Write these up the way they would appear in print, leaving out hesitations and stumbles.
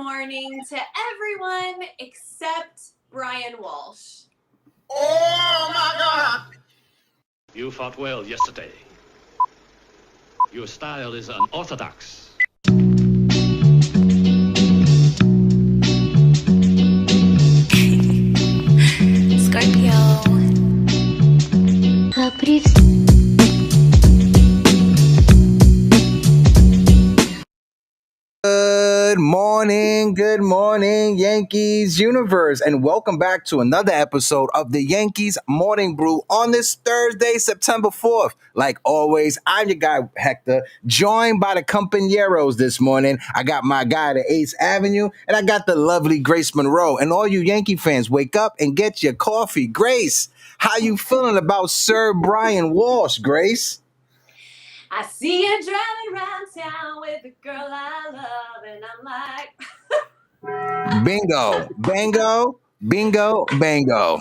morning to everyone except Brian Walsh. Oh my God! You fought well yesterday. Your style is unorthodox. Scorpio. Good morning, Yankees universe, and welcome back to another episode of the Yankees Morning Brew on this Thursday, September 4th. Like always, I'm your guy, Hector, joined by the compañeros this morning. I got my guy, the 8th Avenue, and I got the lovely Grace Monroe. And all you Yankee fans, wake up and get your coffee. Grace, how you feeling about Sir Brian Walsh, Grace? I see you driving around town with a girl I love, and I'm like... Bingo, bango, bingo, bango.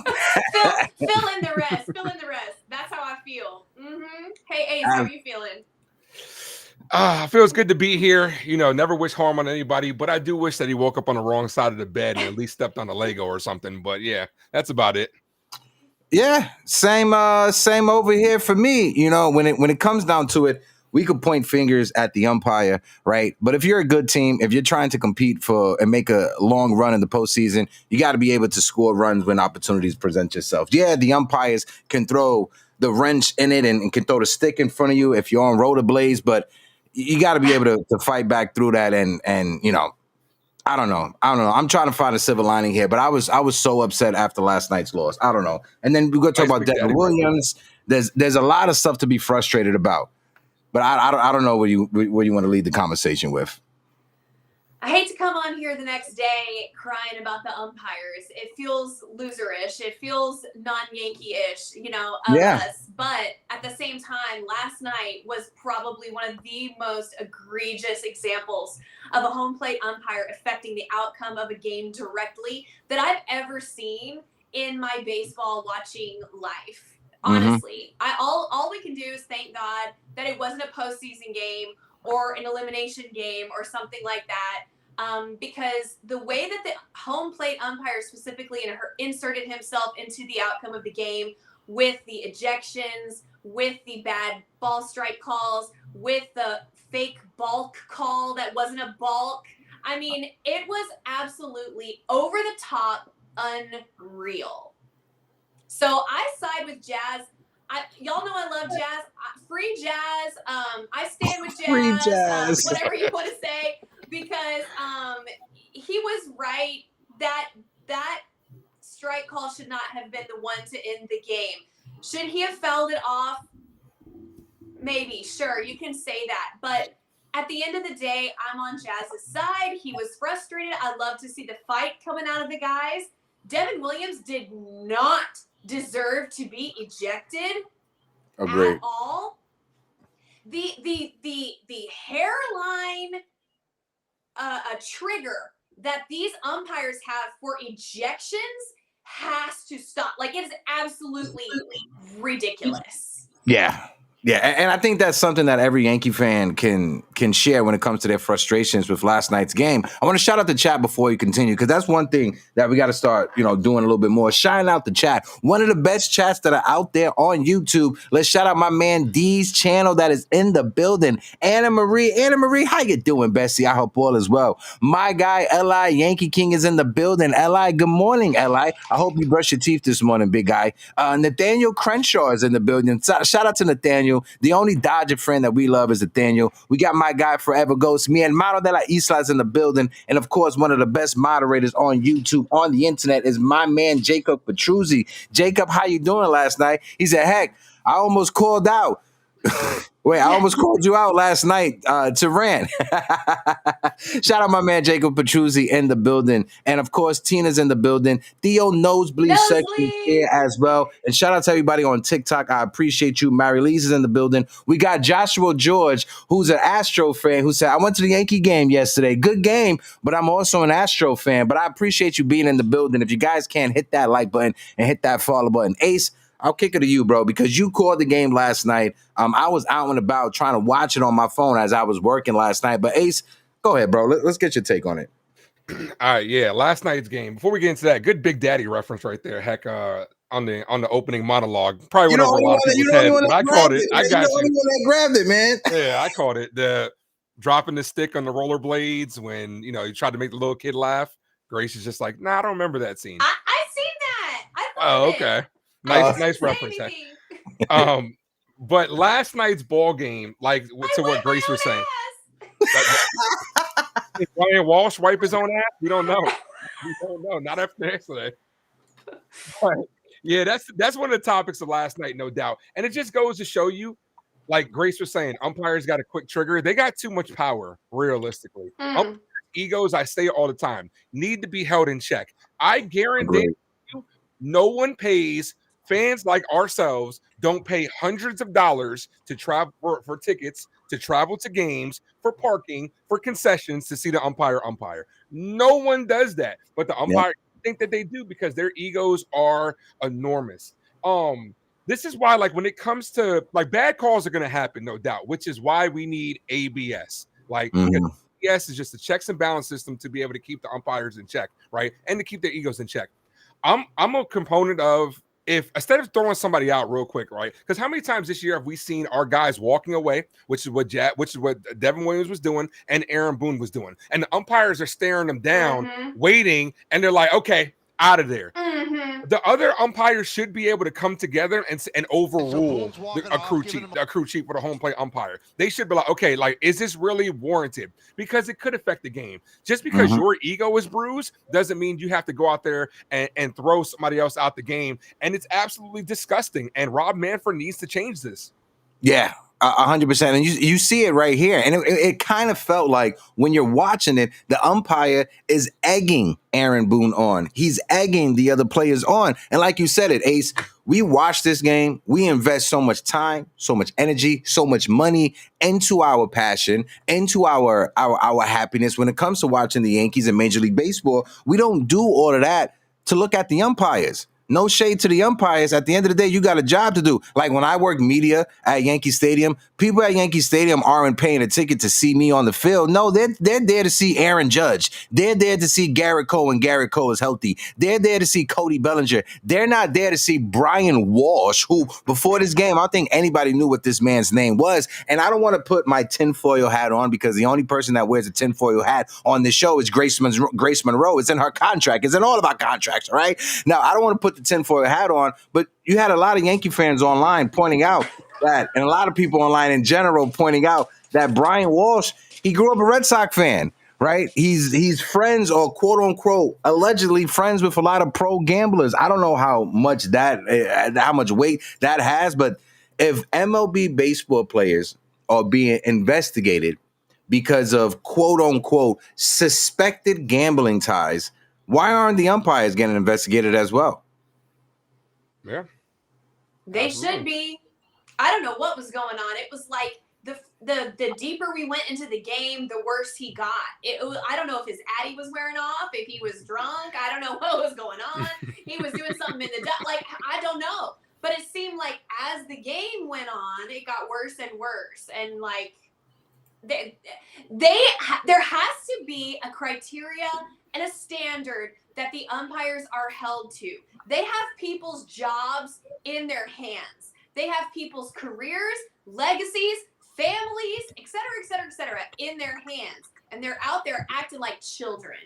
Fill in the rest. That's how I feel. Hey, Ace, how are you feeling? It feels good to be here. You know, never wish harm on anybody, but I do wish that he woke up on the wrong side of the bed and at least stepped on a Lego or something. But yeah, that's about it. Yeah, same over here for me. You know, when it comes down to it, we could point fingers at the umpire, right? But if you're a good team, if you're trying to compete for and make a long run in the postseason, you got to be able to score runs when opportunities present yourself. Yeah, the umpires can throw the wrench in it and can throw the stick in front of you if you're on rollerblades, but you got to be able to fight back through that. And you know, I don't know. I'm trying to find a silver lining here, but I was so upset after last night's loss. I don't know. And then we're going to talk about Devin Williams. There's a lot of stuff to be frustrated about, but I don't know where you want to lead the conversation with. I hate to come on here the next day crying about the umpires. It feels loserish. It feels non-Yankee-ish, us. But at the same time, last night was probably one of the most egregious examples of a home plate umpire affecting the outcome of a game directly that I've ever seen in my baseball watching life. Honestly, all we can do is thank God that it wasn't a postseason game or an elimination game or something like that, because the way that the home plate umpire specifically inserted himself into the outcome of the game with the ejections, with the bad ball strike calls, with the fake balk call that wasn't a balk. I mean, it was absolutely over the top, unreal. So I side with Jazz. Y'all know I love Jazz. Free Jazz. I stand with Jazz. Free Jazz. Whatever you want to say, because he was right that strike call should not have been the one to end the game. Should he have fouled it off? Maybe. Sure, you can say that. But at the end of the day, I'm on Jazz's side. He was frustrated. I love to see the fight coming out of the guys. Devin Williams did not deserve to be ejected. Agreed. At all. The hairline a trigger that these umpires have for ejections has to stop. Like, it is absolutely ridiculous. Yeah, and I think that's something that every Yankee fan can share when it comes to their frustrations with last night's game. I want to shout out the chat before you continue, because that's one thing that we got to start, doing a little bit more. Shout out the chat. One of the best chats that are out there on YouTube. Let's shout out my man D's channel that is in the building. Anna Marie, how you doing, Bessie? I hope all is well. My guy Li, Yankee King, is in the building. Li, good morning, Li. I hope you brushed your teeth this morning, big guy. Nathaniel Crenshaw is in the building. Shout out to Nathaniel. The only Dodger friend that we love is Nathaniel. We got my guy Forever Ghost, mi hermano de la Isla, is in the building. And of course, one of the best moderators on YouTube, on the internet, is my man Jacob Petruzzi. Jacob, how you doing last night? He said, heck, I almost called out. Wait, I almost called you out last night to rant. Shout out my man Jacob Petruzzi in the building. And of course, Tina's in the building. Theo Nosebleed section here as well. And shout out to everybody on TikTok. I appreciate you. Mary Lee's is in the building. We got Joshua George, who's an Astro fan, who said, I went to the Yankee game yesterday. Good game, but I'm also an Astro fan. But I appreciate you being in the building. If you guys can, hit that like button and hit that follow button. Ace, I'll kick it to you, bro, because you called the game last night. I was out and about trying to watch it on my phone as I was working last night. But Ace, go ahead, bro. Let's get your take on it. All right, yeah. Last night's game. Before we get into that, good Big Daddy reference right there. Heck, on the opening monologue, probably went over a lot of people's head, but I caught it. I got you. You're the only one that grabbed it, man. Yeah, I caught it. The dropping the stick on the rollerblades when he tried to make the little kid laugh. Grace is just like, nah, I don't remember that scene. I've seen that. I love okay. it. Nice reference. But last night's ball game, like to what Grace was saying. Did Brian Walsh wipe his own ass? We don't know. Not after yesterday. But yeah, that's one of the topics of last night, no doubt. And it just goes to show you, like Grace was saying, umpires got a quick trigger. They got too much power, realistically. Egos, I say all the time, need to be held in check. I guarantee you, no one pays. Fans like ourselves don't pay hundreds of dollars to travel for tickets, to travel to games, for parking, for concessions to see the umpire. No one does that, but the umpire think that they do because their egos are enormous. This is why, like, when it comes to like bad calls are going to happen, no doubt, which is why we need ABS. Like, ABS is just a checks and balance system to be able to keep the umpires in check, right, and to keep their egos in check. I'm a component of. If instead of throwing somebody out real quick, right? Because how many times this year have we seen our guys walking away, which is what Devin Williams was doing and Aaron Boone was doing, and the umpires are staring them down, waiting, and they're like, "Okay, out of there." The other umpires should be able to come together and overrule a crew chief with a home plate umpire. They should be like, okay, like, is this really warranted? Because it could affect the game. Just because your ego is bruised doesn't mean you have to go out there and throw somebody else out the game. And it's absolutely disgusting. And Rob Manfred needs to change this. Yeah. 100%. And you see it right here. And it kind of felt like when you're watching it, the umpire is egging Aaron Boone on. He's egging the other players on. And like you said it, Ace, we watch this game. We invest so much time, so much energy, so much money into our passion, into our happiness. When it comes to watching the Yankees in Major League Baseball, we don't do all of that to look at the umpires. No shade to the umpires. At the end of the day, you got a job to do. Like when I work media at Yankee Stadium, people at Yankee Stadium aren't paying a ticket to see me on the field. No, they're there to see Aaron Judge. They're there to see Garrett Cole, and Garrett Cole is healthy. They're there to see Cody Bellinger. They're not there to see Brian Walsh, who before this game, I don't think anybody knew what this man's name was. And I don't want to put my tinfoil hat on because the only person that wears a tinfoil hat on this show is Grace Monroe. It's in her contract. It's in all of our contracts, all right? Now, I don't want to put the tinfoil hat on, but you had a lot of Yankee fans online pointing out that, and a lot of people online in general pointing out that Brian Walsh, he grew up a Red Sox fan, right? He's friends, or quote unquote allegedly friends with a lot of pro gamblers. I don't know how much weight that has, but if MLB baseball players are being investigated because of quote unquote suspected gambling ties, why aren't the umpires getting investigated as well? Yeah, they should be. I don't know what was going on. It was like the deeper we went into the game, the worse he got. I don't know if his Addy was wearing off, if he was drunk. I don't know what was going on. He was doing something in the like I don't know. But it seemed like as the game went on, it got worse and worse. And like there has to be a criteria and a standard that the umpires are held to. They have people's jobs in their hands. They have people's careers, legacies, families, et cetera, in their hands. And they're out there acting like children.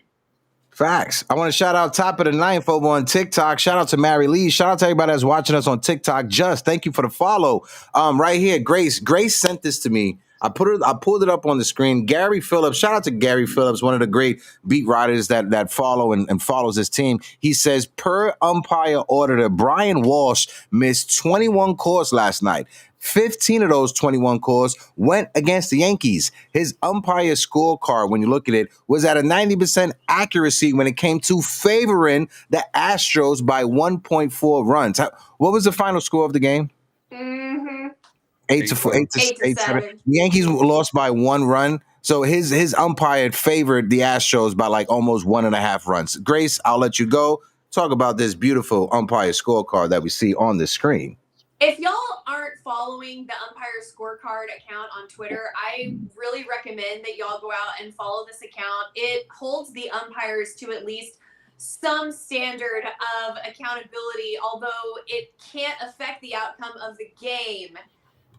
Facts. I want to shout out Top of the Ninth over on TikTok. Shout out to Mary Lee. Shout out to everybody that's watching us on TikTok. Just thank you for the follow. Right here, Grace. Grace sent this to me. I pulled it up on the screen. Gary Phillips, shout out to Gary Phillips, one of the great beat writers that follow and follows his team. He says, per umpire auditor, Brian Walsh missed 21 calls last night. 15 of those 21 calls went against the Yankees. His umpire scorecard, when you look at it, was at a 90% accuracy when it came to favoring the Astros by 1.4 runs. What was the final score of the game? 8 to 7. The Yankees lost by 1 run. So his umpire favored the Astros by like almost 1.5 runs. Grace, I'll let you go. Talk about this beautiful umpire scorecard that we see on the screen. If y'all aren't following the Umpire Scorecard account on Twitter, I really recommend that y'all go out and follow this account. It holds the umpires to at least some standard of accountability, although it can't affect the outcome of the game.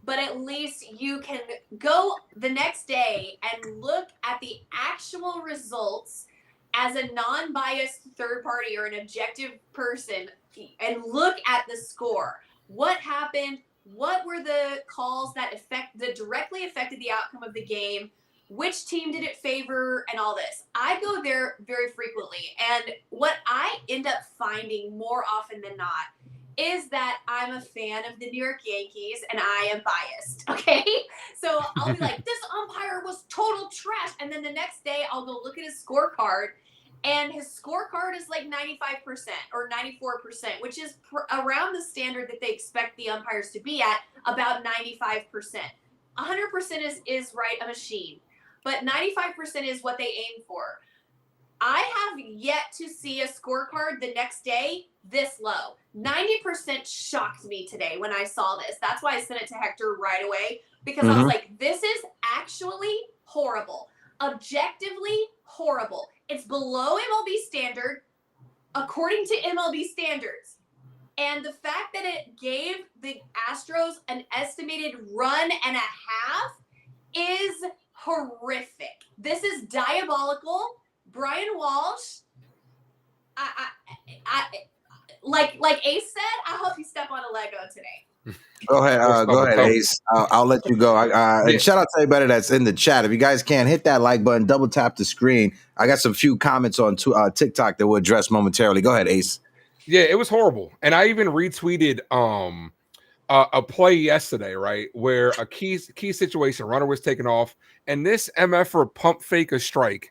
But at least you can go the next day and look at the actual results as a non-biased third party or an objective person and look at the score. What happened? What were the calls that directly affected the outcome of the game? Which team did it favor and all this? I go there very frequently. And what I end up finding more often than not is that I'm a fan of the New York Yankees and I am biased, okay? So I'll be like, this umpire was total trash. And then the next day I'll go look at his scorecard and his scorecard is like 95% or 94%, which is around the standard that they expect the umpires to be at, about 95%. 100% is right, a machine, but 95% is what they aim for. I have yet to see a scorecard the next day this low. 90% shocked me today when I saw this. That's why I sent it to Hector right away, because I was like, this is actually horrible. Objectively horrible. It's below MLB standard, according to MLB standards. And the fact that it gave the Astros an estimated run and a half is horrific. This is diabolical. Brian Walsh, like Ace said, I hope you step on a Lego today. Go ahead, Ace. I'll let you go. And shout out to everybody that's in the chat. If you guys can, hit that like button, double tap the screen. I got some few comments on TikTok that we'll address momentarily. Go ahead, Ace. Yeah, it was horrible. And I even retweeted a play yesterday, right, where a key situation, runner was taken off, and this MFer pump fake a strike.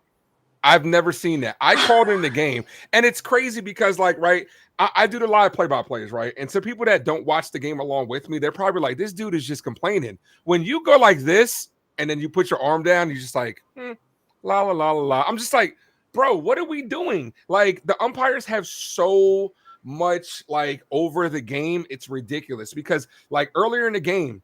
I've never seen that. I called in the game, and it's crazy because, like, right, I do the live play-by-plays, right? And so people that don't watch the game along with me, they're probably like, this dude is just complaining. When you go like this, and then you put your arm down, you're just like, la, la, la, la, la. I'm just like, bro, what are we doing? Like, the umpires have so much, like, over the game. It's ridiculous because, like, earlier in the game,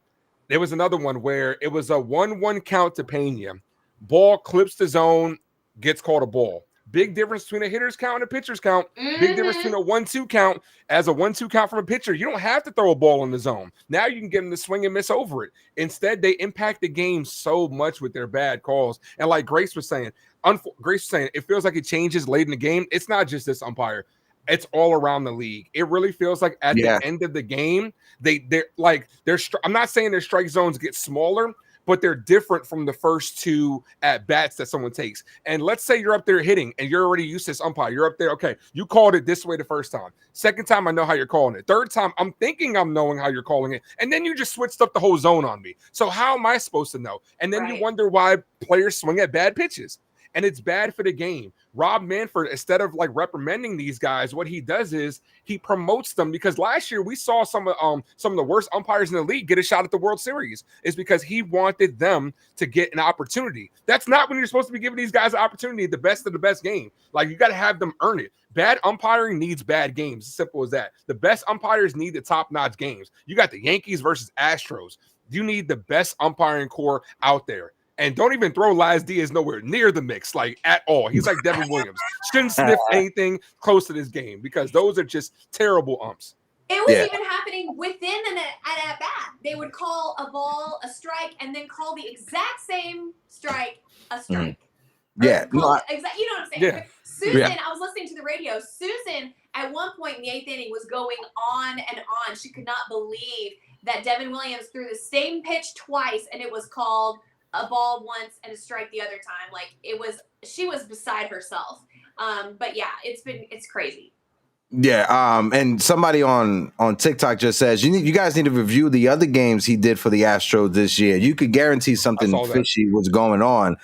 there was another one where it was a 1-1 count to Pena. Ball clips the zone, gets called a ball. Big difference between a hitter's count and a pitcher's count. Big difference between a 1-2 count as a 1-2 count from a pitcher. You don't have to throw a ball in the zone. Now you can get them to swing and miss over it. Instead, they impact the game so much with their bad calls. And like Grace was saying, it feels like it changes late in the game. It's not just this umpire. It's all around the league. It really feels like at the end of the game, I'm not saying their strike zones get smaller, but they're different from the first two at bats that someone takes. And let's say you're up there hitting and you're already used to this umpire. You're up there. Okay, you called it this way the first time. Second time, I know how you're calling it. Third time, I'm thinking I'm knowing how you're calling it. And then you just switched up the whole zone on me. So how am I supposed to know? And then you wonder why players swing at bad pitches. And it's bad for the game. Rob Manfred, instead of like reprimanding these guys, what he does is he promotes them, because last year we saw some of the worst umpires in the league get a shot at the World Series. It's because he wanted them to get an opportunity. That's not when you're supposed to be giving these guys an opportunity, the best of the best game. Like, you got to have them earn it. Bad umpiring needs bad games. As simple as that. The best umpires need the top-notch games. You got the Yankees versus Astros. You need the best umpiring core out there. And don't even throw Laz Diaz nowhere near the mix, like, at all. He's like Devin Williams. Shouldn't sniff anything close to this game because those are just terrible umps. It was even happening within an at-bat. They would call a ball a strike and then call the exact same strike a strike. Yeah. You know what I'm saying? Yeah. Susan, I was listening to the radio. Susan, at one point in the 8th inning, was going on and on. She could not believe that Devin Williams threw the same pitch twice and it was called a ball once and a strike the other time. Like, she was beside herself. But yeah, it's crazy. Yeah, and somebody on TikTok just says you guys need to review the other games he did for the Astros this year. You could guarantee something fishy was going on.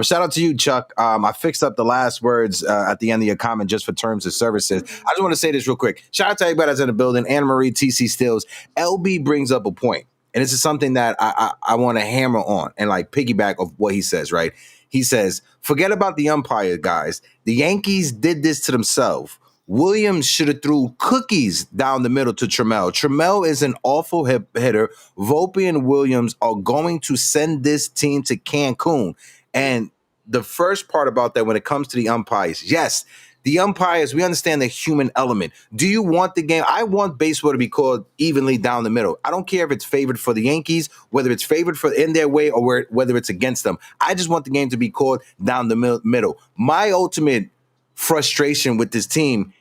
Shout out to you, Chuck. I fixed up the last words at the end of your comment just for terms of services. I just want to say this real quick. Shout out to everybody that's in the building. Anna Marie, TC Stills. LB brings up a point. And this is something that I want to hammer on and like piggyback of what he says, right? He says, forget about the umpire, guys. The Yankees did this to themselves. Williams should have threw cookies down the middle to Trammell. Trammell is an awful hitter. Volpe and Williams are going to send this team to Cancun. And the first part about that when it comes to the umpires, yes, the umpires, we understand the human element. Do you want the game? I want baseball to be called evenly down the middle. I don't care if it's favored for the Yankees, whether it's favored for in their way or whether it's against them. I just want the game to be called down the middle. My ultimate frustration with this team,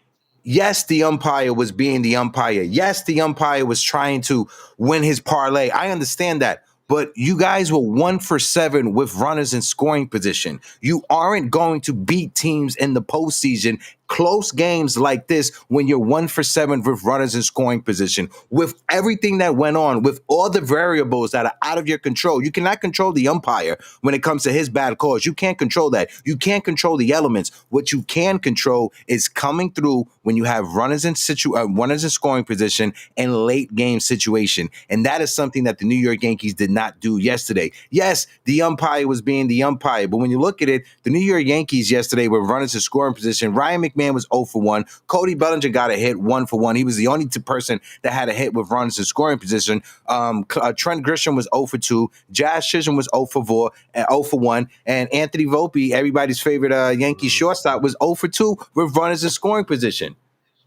yes, the umpire was being the umpire. Yes, the umpire was trying to win his parlay. I understand that. But you guys were 1 for 7 with runners in scoring position. You aren't going to beat teams in the postseason, close games like this, when you're 1 for 7 with runners in scoring position. With everything that went on, with all the variables that are out of your control, you cannot control the umpire when it comes to his bad calls. You can't control that. You can't control the elements. What you can control is coming through when you have runners in scoring position and late game situation. And that is something that the New York Yankees did not do yesterday. Yes, the umpire was being the umpire, but when you look at it, the New York Yankees yesterday were runners in scoring position. Ryan McMahon was 0 for 1. Cody Bellinger got a hit, 1 for 1. He was the only person that had a hit with runners in scoring position. Trent Grisham was 0 for 2. Jazz Chisholm was 0 for 4, 0 for 1. And Anthony Volpe, everybody's favorite Yankee shortstop, was 0 for 2 with runners in scoring position.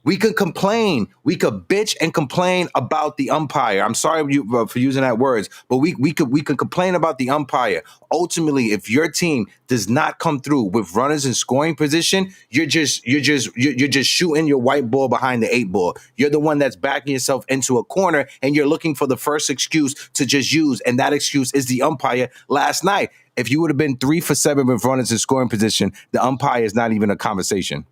We could complain. We could bitch and complain about the umpire. I'm sorry for using that words, but we could complain about the umpire. Ultimately, if your team does not come through with runners in scoring position, you're just shooting your white ball behind the 8 ball. You're the one that's backing yourself into a corner, and you're looking for the first excuse to just use, and that excuse is the umpire last night. If you would have been 3 for 7 with runners in scoring position, the umpire is not even a conversation.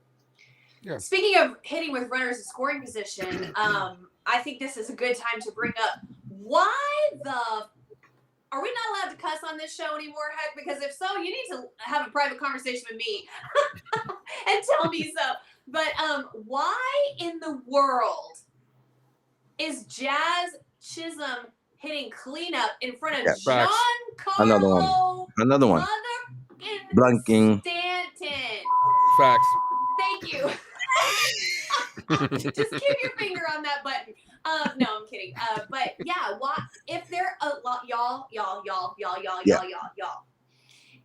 Yeah. Speaking of hitting with runners in scoring position, I think this is a good time to bring up are we not allowed to cuss on this show anymore, Heck? Because if so, you need to have a private conversation with me and tell me so. But why in the world is Jazz Chisholm hitting cleanup in front of John Carlo? Another one. Blanking. Stanton. Facts. Thank you. Just keep your finger on that button. No, I'm kidding. But yeah, if they're a lot, y'all.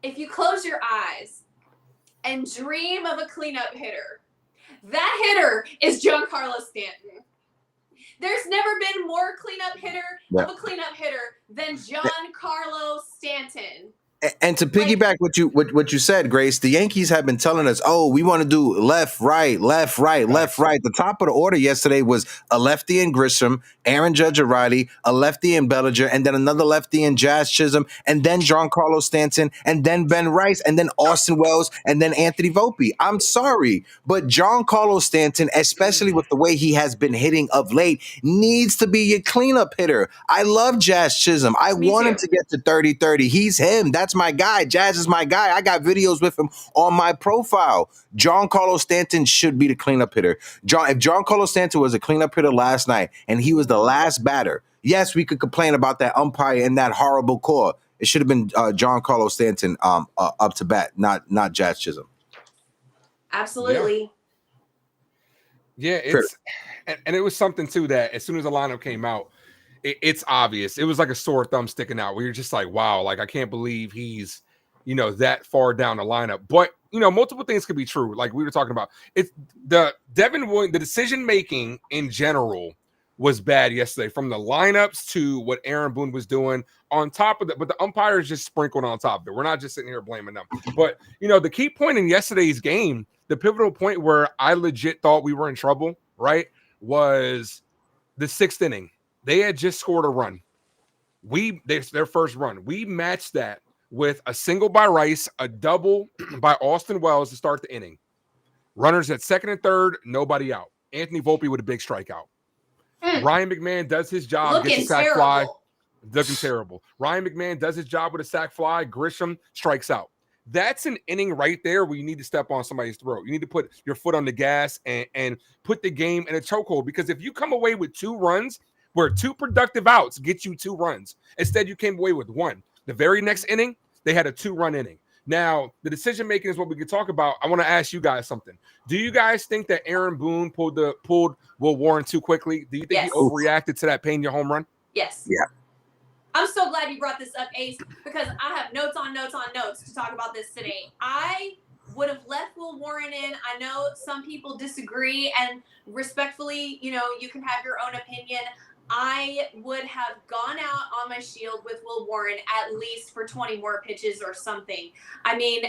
If you close your eyes and dream of a cleanup hitter, that hitter is Giancarlo Stanton. There's never been more cleanup hitter than Giancarlo Stanton. And to piggyback what you said, Grace, the Yankees have been telling us, oh, we want to do left, right. The top of the order yesterday was a lefty in Grisham, Aaron Judge O'Reilly, a lefty in Bellinger, and then another lefty in Jazz Chisholm, and then Giancarlo Stanton, and then Ben Rice, and then Austin Wells, and then Anthony Volpe. I'm sorry, but Giancarlo Stanton, especially with the way he has been hitting of late, needs to be your cleanup hitter. I love Jazz Chisholm. I want him to get to 30-30. He's him. That's my guy. Jazz is my guy. I got videos with him on my profile. Giancarlo Stanton should be the cleanup hitter. If Giancarlo Stanton was a cleanup hitter last night and he was the last batter, yes, we could complain about that umpire and that horrible call. It should have been Giancarlo Stanton up to bat, not Jazz Chisholm. Absolutely. Yeah, and it was something too that as soon as the lineup came out, it's obvious. It was like a sore thumb sticking out where you're just like, wow, like I can't believe he's, that far down the lineup. But, multiple things could be true. Like we were talking about. It's the decision making in general was bad yesterday, from the lineups to what Aaron Boone was doing on top of that. But the umpires just sprinkled on top of it. We're not just sitting here blaming them. But, the key point in yesterday's game, the pivotal point where I legit thought we were in trouble, right, was the 6th inning. They had just scored a run. Their first run. We matched that with a single by Rice, a double by Austin Wells to start the inning. Runners at 2nd and 3rd, nobody out. Anthony Volpe with a big strikeout. Ryan McMahon does his job, gets a sac fly. Looking terrible. Ryan McMahon does his job with a sac fly. Grisham strikes out. That's an inning right there where you need to step on somebody's throat. You need to put your foot on the gas and put the game in a chokehold. Because if you come away with 2 runs, where 2 productive outs get you 2 runs. Instead, you came away with 1. The very next inning, they had a 2-run inning. Now, the decision making is what we could talk about. I want to ask you guys something. Do you guys think that Aaron Boone pulled Will Warren too quickly? Do you think he overreacted to that Pena home run? Yes. Yeah. I'm so glad you brought this up, Ace, because I have notes on notes on notes to talk about this today. I would have left Will Warren in. I know some people disagree, and respectfully, you can have your own opinion. I would have gone out on my shield with Will Warren at least for 20 more pitches or something. I mean,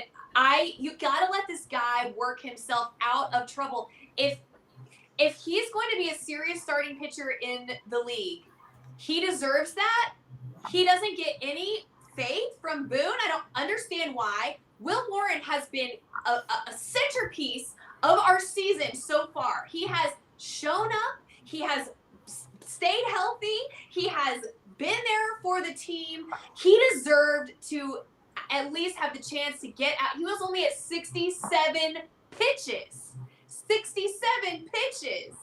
you gotta let this guy work himself out of trouble. If he's going to be a serious starting pitcher in the league, he deserves that. He doesn't get any faith from Boone. I don't understand why. Will Warren has been a centerpiece of our season so far. He has shown up. He has stayed healthy. He has been there for the team. He deserved to at least have the chance to get out. He was only at 67 pitches. 67 pitches.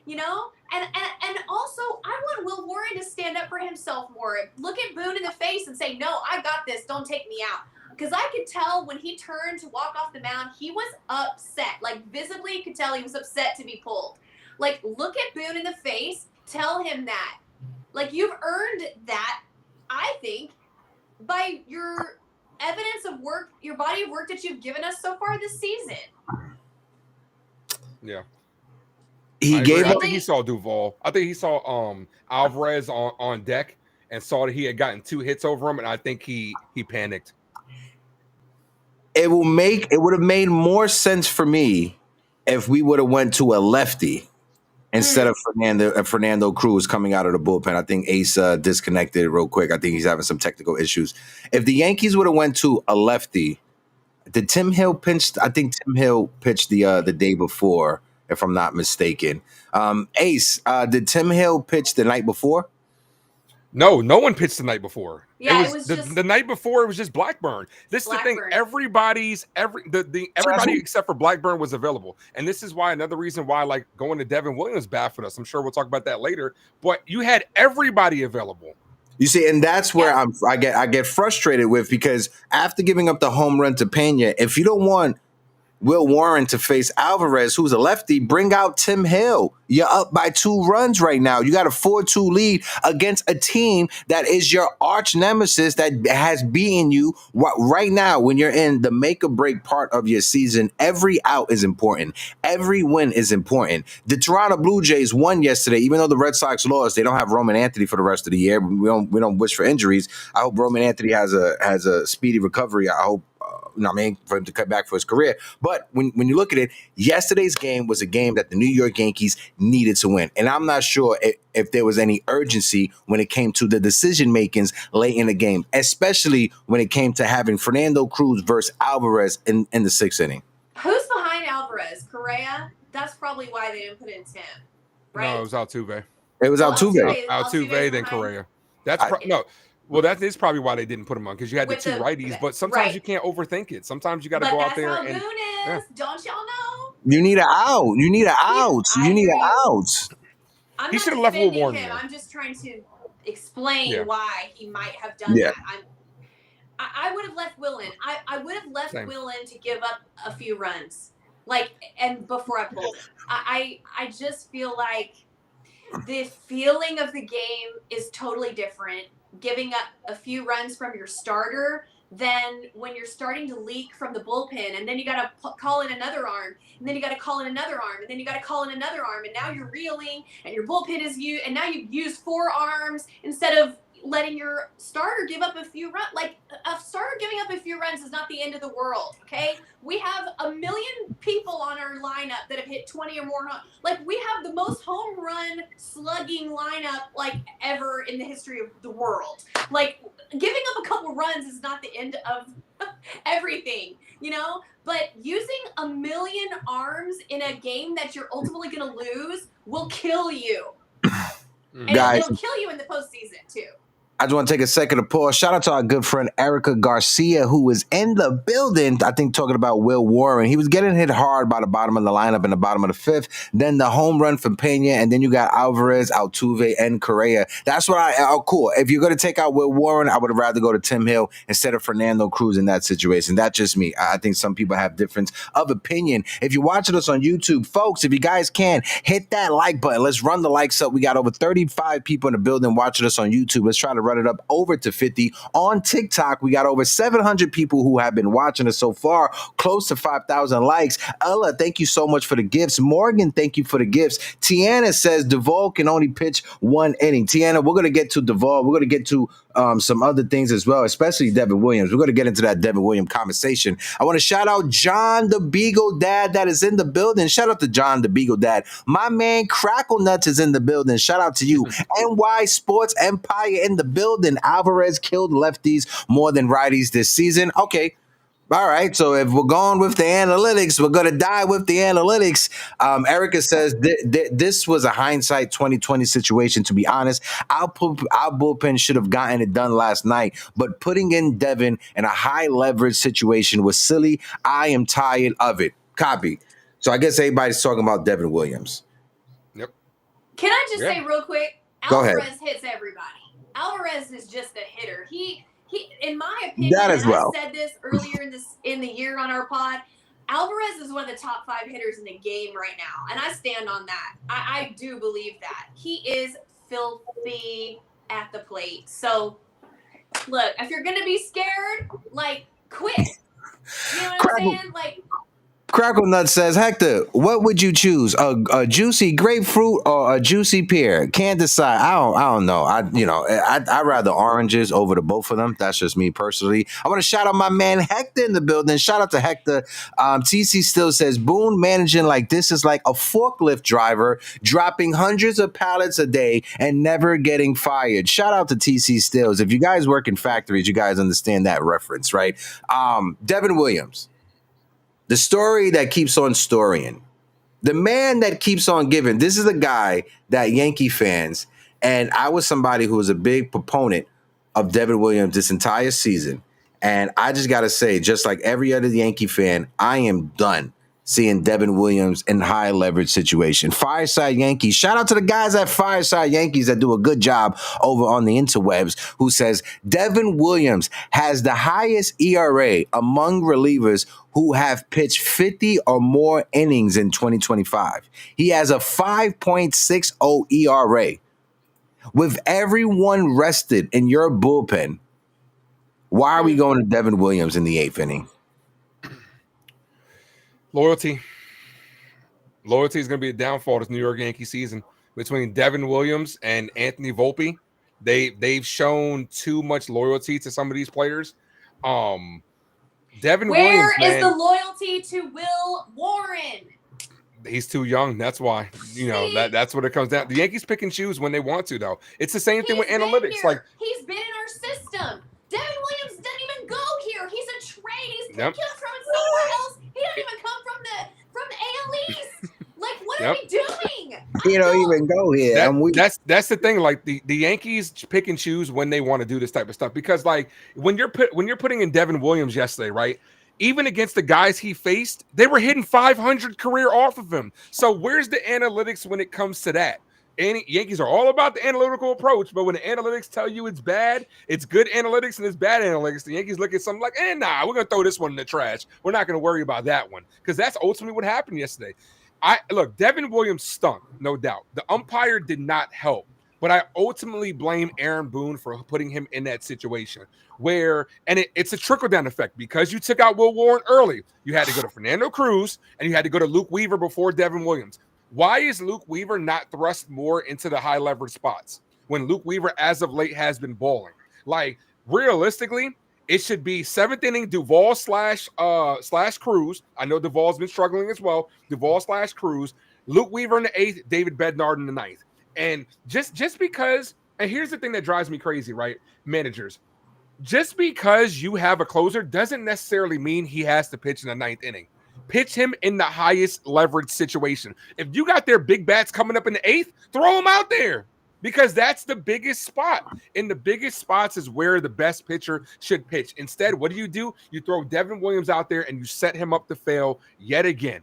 And also I want Will Warren to stand up for himself more. Look at Boone in the face and say, no, I got this. Don't take me out. Because I could tell when he turned to walk off the mound, he was upset. Like, visibly, you could tell he was upset to be pulled. Like, look at Boone in the face. Tell him that. Like, you've earned that, I think, by your evidence of work, your body of work that you've given us so far this season. Yeah. I think he saw Duvall. I think he saw Alvarez on deck and saw that he had gotten 2 hits over him, and I think he panicked. It would have made more sense for me if we would have went to a lefty instead of Fernando Cruz coming out of the bullpen. I think Ace disconnected real quick. I think he's having some technical issues. If the Yankees would have went to a lefty, did Tim Hill pitch? I think Tim Hill pitched the day before, if I'm not mistaken. Ace, did Tim Hill pitch the night before? No one pitched the night before. Yeah, it was the night before. It was just Blackburn. This is the thing. Everybody except for Blackburn was available, and this is why another reason why like going to Devin Williams baffled us. I'm sure we'll talk about that later. But you had everybody available. You see, and that's where I get frustrated with, because after giving up the home run to Pena, if you don't want Will Warren to face Alvarez, who's a lefty, bring out Tim Hill. You're up by 2 runs right now. You got a 4-2 lead against a team that is your arch nemesis that has beaten you right now. When you're in the make or break part of your season, every out is important. Every win is important. The Toronto Blue Jays won yesterday, even though the Red Sox lost. They don't have Roman Anthony for the rest of the year. We don't wish for injuries. I hope Roman Anthony has a speedy recovery. I hope. For him to cut back for his career. But when you look at it, yesterday's game was a game that the New York Yankees needed to win. And I'm not sure if there was any urgency when it came to the decision makings late in the game, especially when it came to having Fernando Cruz versus Alvarez in the 6th inning. Who's behind Alvarez? Correa? That's probably why they didn't put in Tim, right? No, it was Altuve. It was Altuve. Altuve, then Correa. No. Well, that is probably why they didn't put him on, because you had the 2 righties. But sometimes you can't overthink it. Sometimes you got to go out there and. Boone is. Don't y'all know? You need an out. You need an out. You need an out. He should have left Will Warren. I'm just trying to explain why he might have done that. I would have left Will in. I would have left Will in to give up a few runs, and before I pulled it. I just feel like the feeling of the game is totally different. Giving up a few runs from your starter than when you're starting to leak from the bullpen, and then you got to call in another arm, and then you got to call in another arm, and then you got to call in another arm, and now you're reeling, and your bullpen is used, and now you've used 4 arms instead of letting your starter give up a few runs. Like, a starter giving up a few runs is not the end of the world, okay? We have 1 million people on our lineup that have hit 20 or more. Like, we have the most home run slugging lineup, ever in the history of the world. Like, giving up a couple runs is not the end of everything, But using 1 million arms in a game that you're ultimately going to lose will kill you. And Guys, it'll kill you in the postseason, too. I just want to take a second to pause. Shout out to our good friend Erica Garcia, who was in the building, I think talking about Will Warren. He was getting hit hard by the bottom of the lineup in the bottom of the fifth. Then the home run from Pena, and then you got Alvarez, Altuve, and Correa. That's what cool. If you're going to take out Will Warren, I would have rather go to Tim Hill instead of Fernando Cruz in that situation. That's just me. I think some people have difference of opinion. If you're watching us on YouTube, folks, if you guys can, hit that like button. Let's run the likes up. We got over 35 people in the building watching us on YouTube. Let's try to run it up over to 50. On TikTok, we got over 700 people who have been watching us so far, close to 5,000 likes. Ella, thank you so much for the gifts. Morgan, thank you for the gifts. Tiana says Duvall can only pitch one inning. Tiana, we're going to get to Duvall. We're going to get to some other things as well, especially Devin Williams. We're going to get into that Devin Williams conversation. I want to shout out John the Beagle Dad that is in the building. Shout out to John the Beagle Dad. My man Crackle Nuts is in the building. Shout out to you. NY Sports Empire in the building. Alvarez killed lefties more than righties this season. Okay. All right, so if we're going with the analytics, we're going to die with the analytics. Erica says this was a hindsight 2020 situation, to be honest. Our bullpen should have gotten it done last night, but putting in Devin in a high-leverage situation was silly. I am tired of it. Copy. So I guess everybody's talking about Devin Williams. Yep. Can I just say real quick? Go ahead. Alvarez hits everybody. Alvarez is just a hitter. He in my opinion, That as well. I said this earlier in the year on our pod, Alvarez is one of the top 5 hitters in the game right now, and I stand on that. I do believe that. He is filthy at the plate. So, look, if you're going to be scared, like, quit. You know what I'm saying? Like, Crackle Nut says, Hector, what would you choose? A juicy grapefruit or a juicy pear? Can't decide. I don't know. I'd rather oranges over the both of them. That's just me personally. I want to shout out my man Hector in the building. Shout out to Hector. TC still says, Boone managing like this is like a forklift driver dropping hundreds of pallets a day and never getting fired. Shout out to TC Stills. If you guys work in factories, you guys understand that reference, right? Devin Williams. The story that keeps on storying. The man that keeps on giving. This is a guy that Yankee fans, and I was somebody who was a big proponent of Devin Williams this entire season. And I just got to say, just like every other Yankee fan, I am done seeing Devin Williams in high leverage situation. Fireside Yankees. Shout out to the guys at Fireside Yankees that do a good job over on the interwebs, who says Devin Williams has the highest ERA among relievers who have pitched 50 or more innings in 2025. He has a 5.60 ERA. With everyone rested in your bullpen, why are we going to Devin Williams in the 8th inning? Loyalty. Loyalty is going to be a downfall this New York Yankee season between Devin Williams and Anthony Volpe. They've shown too much loyalty to some of these players. Devin Williams, is the loyalty to Will Warren? He's too young. That's why. That's what it comes down. The Yankees pick and choose when they want to, though. It's the same thing with analytics. Like, he's been in our system. Devin Williams didn't even go here. He's a trade. He's coming from somewhere else. He didn't even come from the AL East. Like, what are we doing? He don't even go here. That's the thing. Like the Yankees pick and choose when they want to do this type of stuff, because like when you're putting in Devin Williams yesterday, right? Even against the guys he faced, they were hitting 500 career off of him. So where's the analytics when it comes to that? Yankees are all about the analytical approach, but when the analytics tell you it's bad, it's good analytics and it's bad analytics. The Yankees look at something like, nah, we're going to throw this one in the trash. We're not going to worry about that one, because that's ultimately what happened yesterday. Devin Williams stunk, no doubt. The umpire did not help, but I ultimately blame Aaron Boone for putting him in that situation it's a trickle-down effect, because you took out Will Warren early. You had to go to Fernando Cruz, and you had to go to Luke Weaver before Devin Williams. Why is Luke Weaver not thrust more into the high leverage spots when Luke Weaver, as of late, has been balling? Like, realistically, it should be 7th inning Duvall slash Cruz. I know Duvall's been struggling as well. Duvall / Cruz. Luke Weaver in the 8th, David Bednar in the 9th. And just because, and here's the thing that drives me crazy, right? Managers. Just because you have a closer doesn't necessarily mean he has to pitch in the 9th inning. Pitch him in the highest leverage situation. If you got their big bats coming up in the 8th, throw them out there. Because that's the biggest spot. In the biggest spots is where the best pitcher should pitch. Instead, what do? You throw Devin Williams out there and you set him up to fail yet again.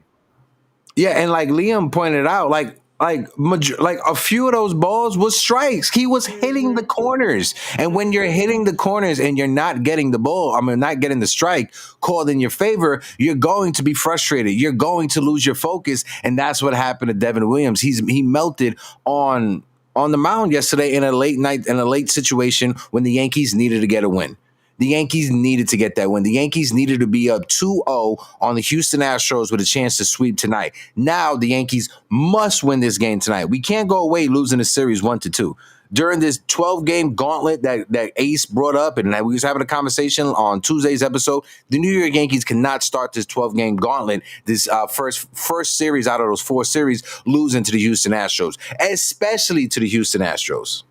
Yeah, and like Liam pointed out, like a few of those balls was strikes. He was hitting the corners, and when you're hitting the corners and you're not getting the ball, not getting the strike called in your favor, you're going to be frustrated. You're going to lose your focus, and that's what happened to Devin Williams. He melted on the mound yesterday in a late situation when the Yankees needed to get a win. The Yankees needed to get that win. The Yankees needed to be up 2-0 on the Houston Astros with a chance to sweep tonight. Now the Yankees must win this game tonight. We can't go away losing the series 1-2. During this 12-game gauntlet that Ace brought up, and we was having a conversation on Tuesday's episode, the New York Yankees cannot start this 12-game gauntlet, this first series out of those 4 series, losing to the Houston Astros, especially to the Houston Astros.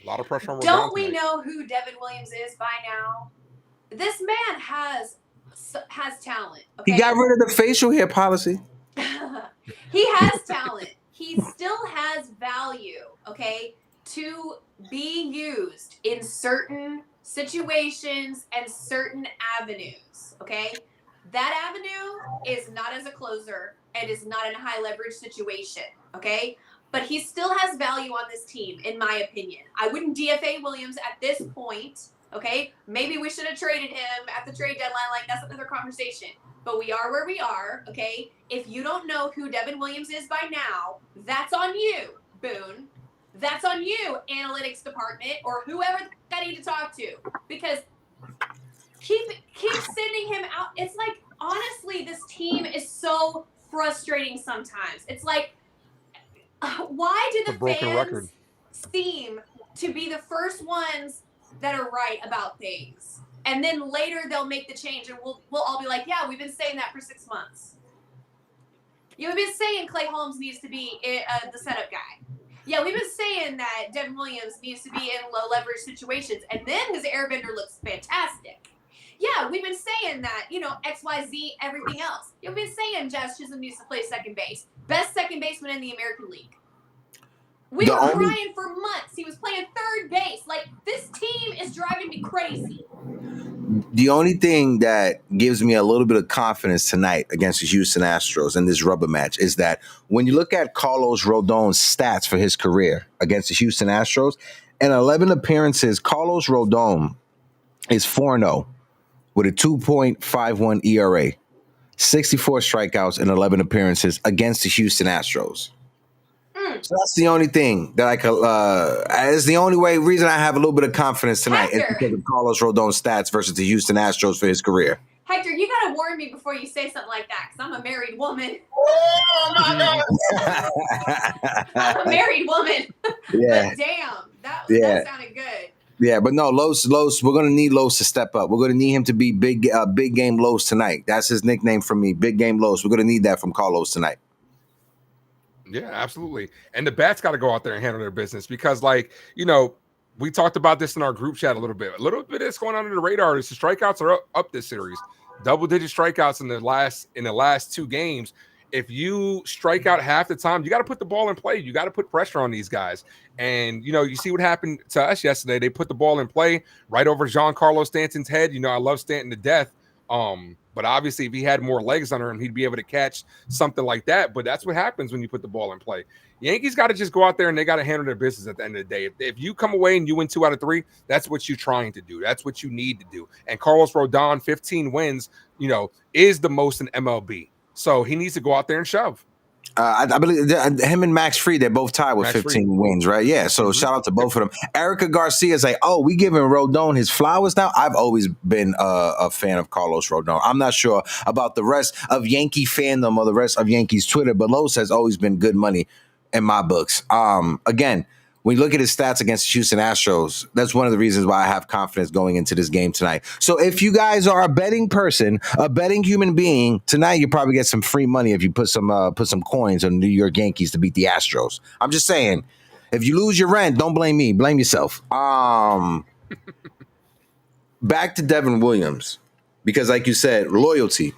A lot of pressure on Rodon. Don't we know who Devin Williams is by now? This man has talent. Okay? He got rid of the facial hair policy. He has talent. He still has value, okay, to be used in certain situations and certain avenues, okay? That avenue is not as a closer and is not in a high leverage situation, okay? But he still has value on this team, in my opinion. I wouldn't DFA Williams at this point, okay? Maybe we should have traded him at the trade deadline. Like, that's another conversation. But we are where we are, okay? If you don't know who Devin Williams is by now, that's on you, Boone. That's on you, analytics department, or whoever I need to talk to. Because keep sending him out. It's like, honestly, this team is so frustrating sometimes. It's like, why do the fans seem to be the first ones that are right about things? And then later they'll make the change and we'll all be like, yeah, we've been saying that for 6 months. You've been saying Clay Holmes needs to be the setup guy. Yeah, we've been saying that Devin Williams needs to be in low leverage situations. And then his airbender looks fantastic. Yeah, we've been saying that, XYZ, everything else. You've been saying Jazz Chisholm needs to play second base. Best second baseman in the American League. We were crying for months. He was playing third base. Like, this team is driving me crazy. The only thing that gives me a little bit of confidence tonight against the Houston Astros in this rubber match is that when you look at Carlos Rodon's stats for his career against the Houston Astros, in 11 appearances, Carlos Rodon is 4-0 with a 2.51 ERA, 64 strikeouts in 11 appearances against the Houston Astros. So that's the only thing that I could. It's the only reason I have a little bit of confidence tonight is because of Carlos Rodon's stats versus the Houston Astros for his career. Hector, you gotta warn me before you say something like that, because I'm a married woman. Oh my God! I'm a married woman. Yeah. But damn, that sounded good. Yeah, but no, Los, we're going to need Los to step up. We're going to need him to be big game Los tonight. That's his nickname for me, big game Los. We're going to need that from Carlos tonight. Yeah, absolutely. And the bats got to go out there and handle their business because, we talked about this in our group chat a little bit. A little bit that's going on under the radar is the strikeouts are up this series. Double-digit strikeouts in the last 2 games. If you strike out half the time, you got to put the ball in play. You got to put pressure on these guys. And, you see what happened to us yesterday. They put the ball in play right over Giancarlo Stanton's head. I love Stanton to death. But obviously, if he had more legs under him, he'd be able to catch something like that. But that's what happens when you put the ball in play. Yankees got to just go out there and they got to handle their business at the end of the day. If you come away and you win 2 out of 3, that's what you're trying to do. That's what you need to do. And Carlos Rodon, 15 wins, is the most in MLB. So he needs to go out there and shove. I believe him and Max Fried, they're both tied with 15 wins, right? Yeah, so shout out to both of them. Erica Garcia is like, we giving Rodon his flowers now? I've always been a fan of Carlos Rodon. I'm not sure about the rest of Yankee fandom or the rest of Yankees Twitter, but Los has always been good money in my books. Again, when you look at his stats against the Houston Astros, that's one of the reasons why I have confidence going into this game tonight. So if you guys are a betting person, a betting human being, tonight you probably get some free money if you put some coins on the New York Yankees to beat the Astros. I'm just saying, if you lose your rent, don't blame me. Blame yourself. Back to Devin Williams, because like you said, loyalty.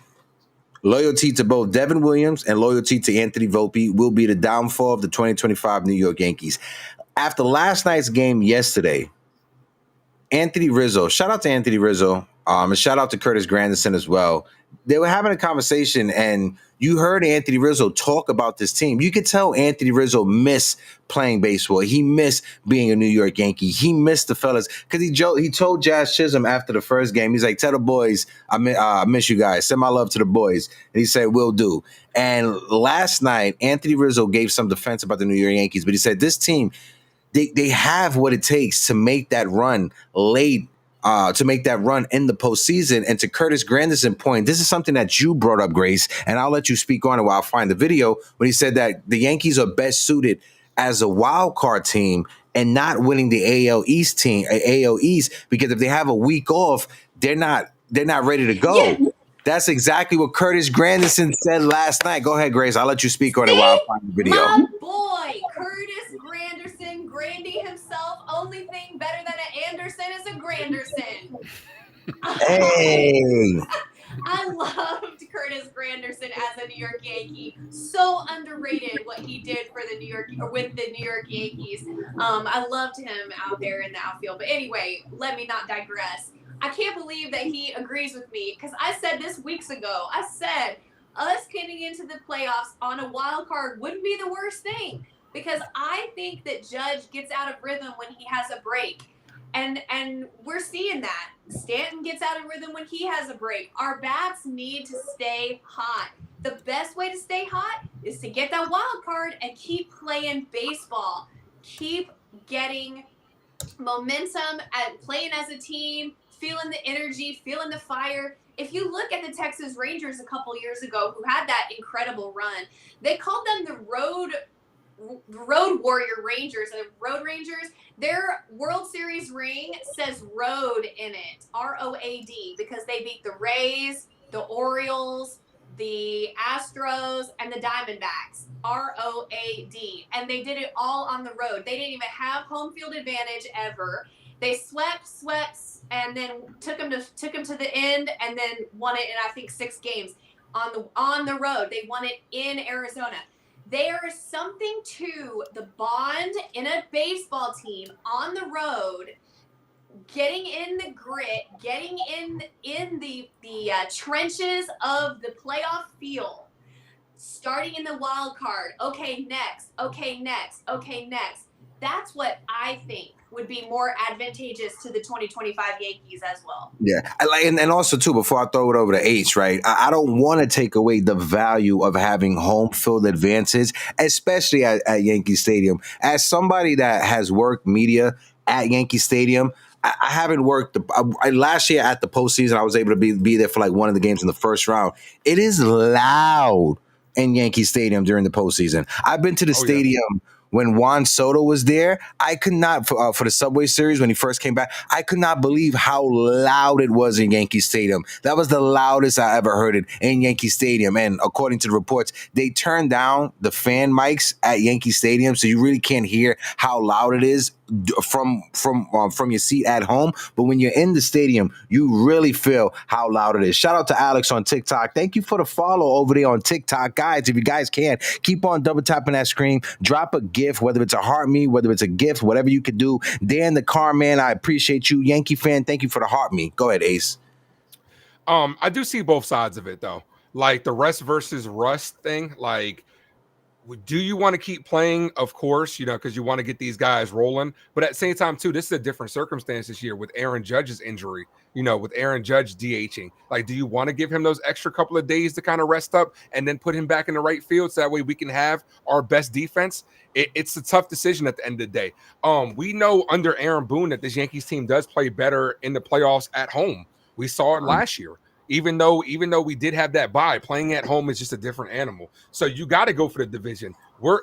Loyalty to both Devin Williams and loyalty to Anthony Volpe will be the downfall of the 2025 New York Yankees. After last night's game yesterday, Anthony Rizzo, shout out to Anthony Rizzo, and shout out to Curtis Granderson as well. They were having a conversation, and you heard Anthony Rizzo talk about this team. You could tell Anthony Rizzo missed playing baseball. He missed being a New York Yankee. He missed the fellas because he told Jazz Chisholm after the first game, he's like, tell the boys, I miss you guys. Send my love to the boys. And he said, will do. And last night, Anthony Rizzo gave some defense about the New York Yankees, but he said this team, they have what it takes to make that run late, to make that run in the postseason. And to Curtis Granderson's point, this is something that you brought up, Grace, and I'll let you speak on it while I find the video, when he said that the Yankees are best suited as a wild card team and not winning the AL East because if they have a week off, they're not ready to go. Yeah. That's exactly what Curtis Granderson said last night. Go ahead, Grace. I'll let you speak on it while I find the video. My boy, Curtis Granderson, Grandy himself. Only thing better than an Anderson is a Granderson. Hey. I loved Curtis Granderson as a New York Yankee. So underrated what he did for the New York Yankees. I loved him out there in the outfield. But anyway, let me not digress. I can't believe that he agrees with me because I said this weeks ago. I said us getting into the playoffs on a wild card wouldn't be the worst thing because I think that Judge gets out of rhythm when he has a break. And we're seeing that. Stanton gets out of rhythm when he has a break. Our bats need to stay hot. The best way to stay hot is to get that wild card and keep playing baseball. Keep getting momentum and playing as a team, feeling the energy, feeling the fire. If you look at the Texas Rangers a couple years ago who had that incredible run, they called them the Road Warrior Rangers, the Road Rangers. Their World Series ring says road in it, ROAD, because they beat the Rays, the Orioles, the Astros, and the Diamondbacks, ROAD. And they did it all on the road. They didn't even have home field advantage ever. They swept, and then took them to the end, and then won it in I think 6 games on the road. They won it in Arizona. There is something to the bond in a baseball team on the road, getting in the grit, getting in the trenches of the playoff field, starting in the wild card. Okay, next. That's what I think would be more advantageous to the 2025 Yankees as well. Yeah. And also, too, before I throw it over to H, right, I don't want to take away the value of having home field advantage, especially at Yankee Stadium. As somebody that has worked media at Yankee Stadium, I haven't worked. Last year at the postseason, I was able to be there for like one of the games in the first round. It is loud in Yankee Stadium during the postseason. I've been to the stadium when Juan Soto was there. I could not, for the Subway Series when he first came back, I could not believe how loud it was in Yankee Stadium. That was the loudest I ever heard it in Yankee Stadium. And according to the reports, they turned down the fan mics at Yankee Stadium, so you really can't hear how loud it is from your seat at home. But when you're in the stadium, you really feel how loud it is. Shout out to Alex on TikTok. Thank you for the follow over there on TikTok. Guys, if you guys can, keep on double tapping that screen. Drop a GIF, whether it's a heart me, whether it's a GIF, whatever you could do. Dan the Car Man, I appreciate you. Yankee fan, thank you for the heart me. Go ahead, Ace. I do see both sides of it, though. Like the rest versus rust thing, like, do you want to keep playing? Of course, because you want to get these guys rolling. But at the same time, too, this is a different circumstance this year with Aaron Judge's injury, with Aaron Judge DHing. Like, do you want to give him those extra couple of days to kind of rest up and then put him back in the right field so that way we can have our best defense? It's a tough decision at the end of the day. We know under Aaron Boone that this Yankees team does play better in the playoffs at home. We saw it last year. Even though we did have that bye, playing at home is just a different animal. So you got to go for the division.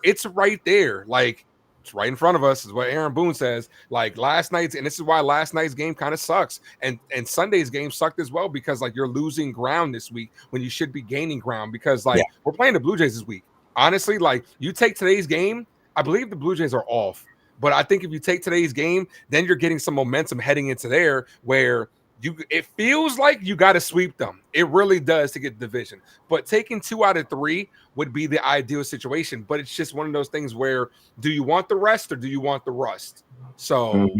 It's right there. Like, it's right in front of us is what Aaron Boone says. Like last night's, and this is why last night's game kind of sucks. And Sunday's game sucked as well because like you're losing ground this week when you should be gaining ground because we're playing the Blue Jays this week. Honestly, like you take today's game, I believe the Blue Jays are off. But I think if you take today's game, then you're getting some momentum heading into there where it feels like you got to sweep them. It really does to get the division. But taking 2 out of 3 would be the ideal situation. But it's just one of those things where, do you want the rest or do you want the rust? So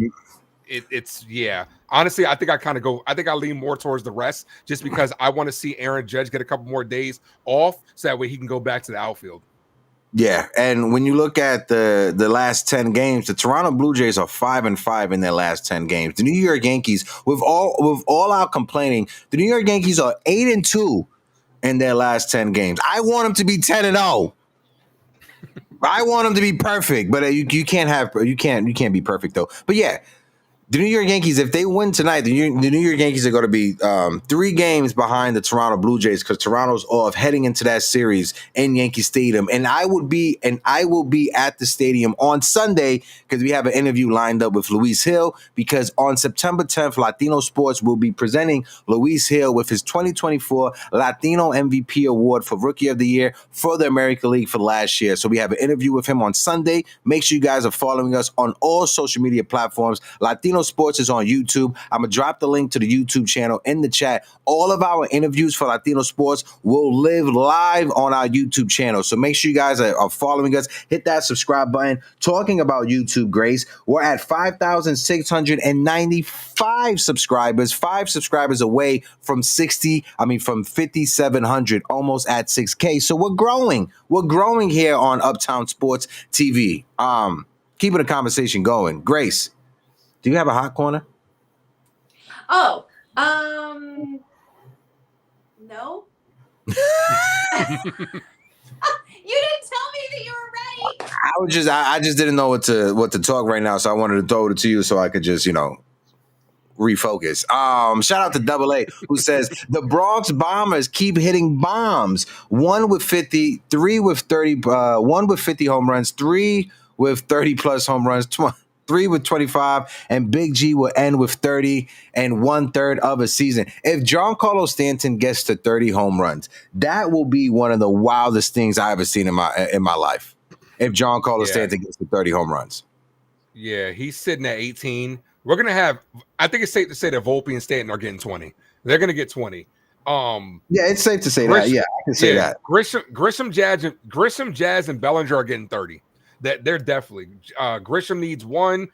it's honestly, I think I lean more towards the rest just because I want to see Aaron Judge get a couple more days off so that way he can go back to the outfield. Yeah, and when you look at the last 10 games, the Toronto Blue Jays are 5-5 in their last 10 games. The New York Yankees, with all our complaining, the New York Yankees are 8-2 in their last 10 games. I want them to be 10-0. I want them to be perfect, but you can't be perfect though. But yeah. The New York Yankees, if they win tonight, the New York Yankees are going to be 3 games behind the Toronto Blue Jays because Toronto's off heading into that series in Yankee Stadium. And I will be at the stadium on Sunday because we have an interview lined up with Luis Hill because on September 10th, Latino Sports will be presenting Luis Hill with his 2024 Latino MVP Award for Rookie of the Year for the American League for last year. So we have an interview with him on Sunday. Make sure you guys are following us on all social media platforms. Latino Sports is on YouTube. I'm going to drop the link to the YouTube channel in the chat. All of our interviews for Latino Sports will live live on our YouTube channel. So make sure you guys are following us. Hit that subscribe button. Talking about YouTube, Grace, we're at 5,695 subscribers. 5 subscribers away from 5,700, almost at 6K. So we're growing. We're growing here on Uptown Sports TV. Keeping the conversation going. Grace, do you have a hot corner? Oh, no. You didn't tell me that you were ready. I just didn't know what to talk right now, so I wanted to throw it to you so I could just, refocus. Shout out to Double A who says the Bronx Bombers keep hitting bombs. 1 with 50, 3 with 30, 1 with 50 home runs, 3 with 30 plus home runs, 3 with 25, and Big G will end with 30 and 1/3 of a season. If Giancarlo Stanton gets to 30 home runs, that will be one of the wildest things I ever seen in my life. If Giancarlo Stanton gets to 30 home runs. Yeah, he's sitting at 18. We're gonna have. I think it's safe to say that Volpe and Stanton are getting 20. They're gonna get 20. Yeah, it's safe to say that. Yeah, I can say that. Grisham, Jazz, and Bellinger are getting 30. That they're definitely. Grisham needs 1.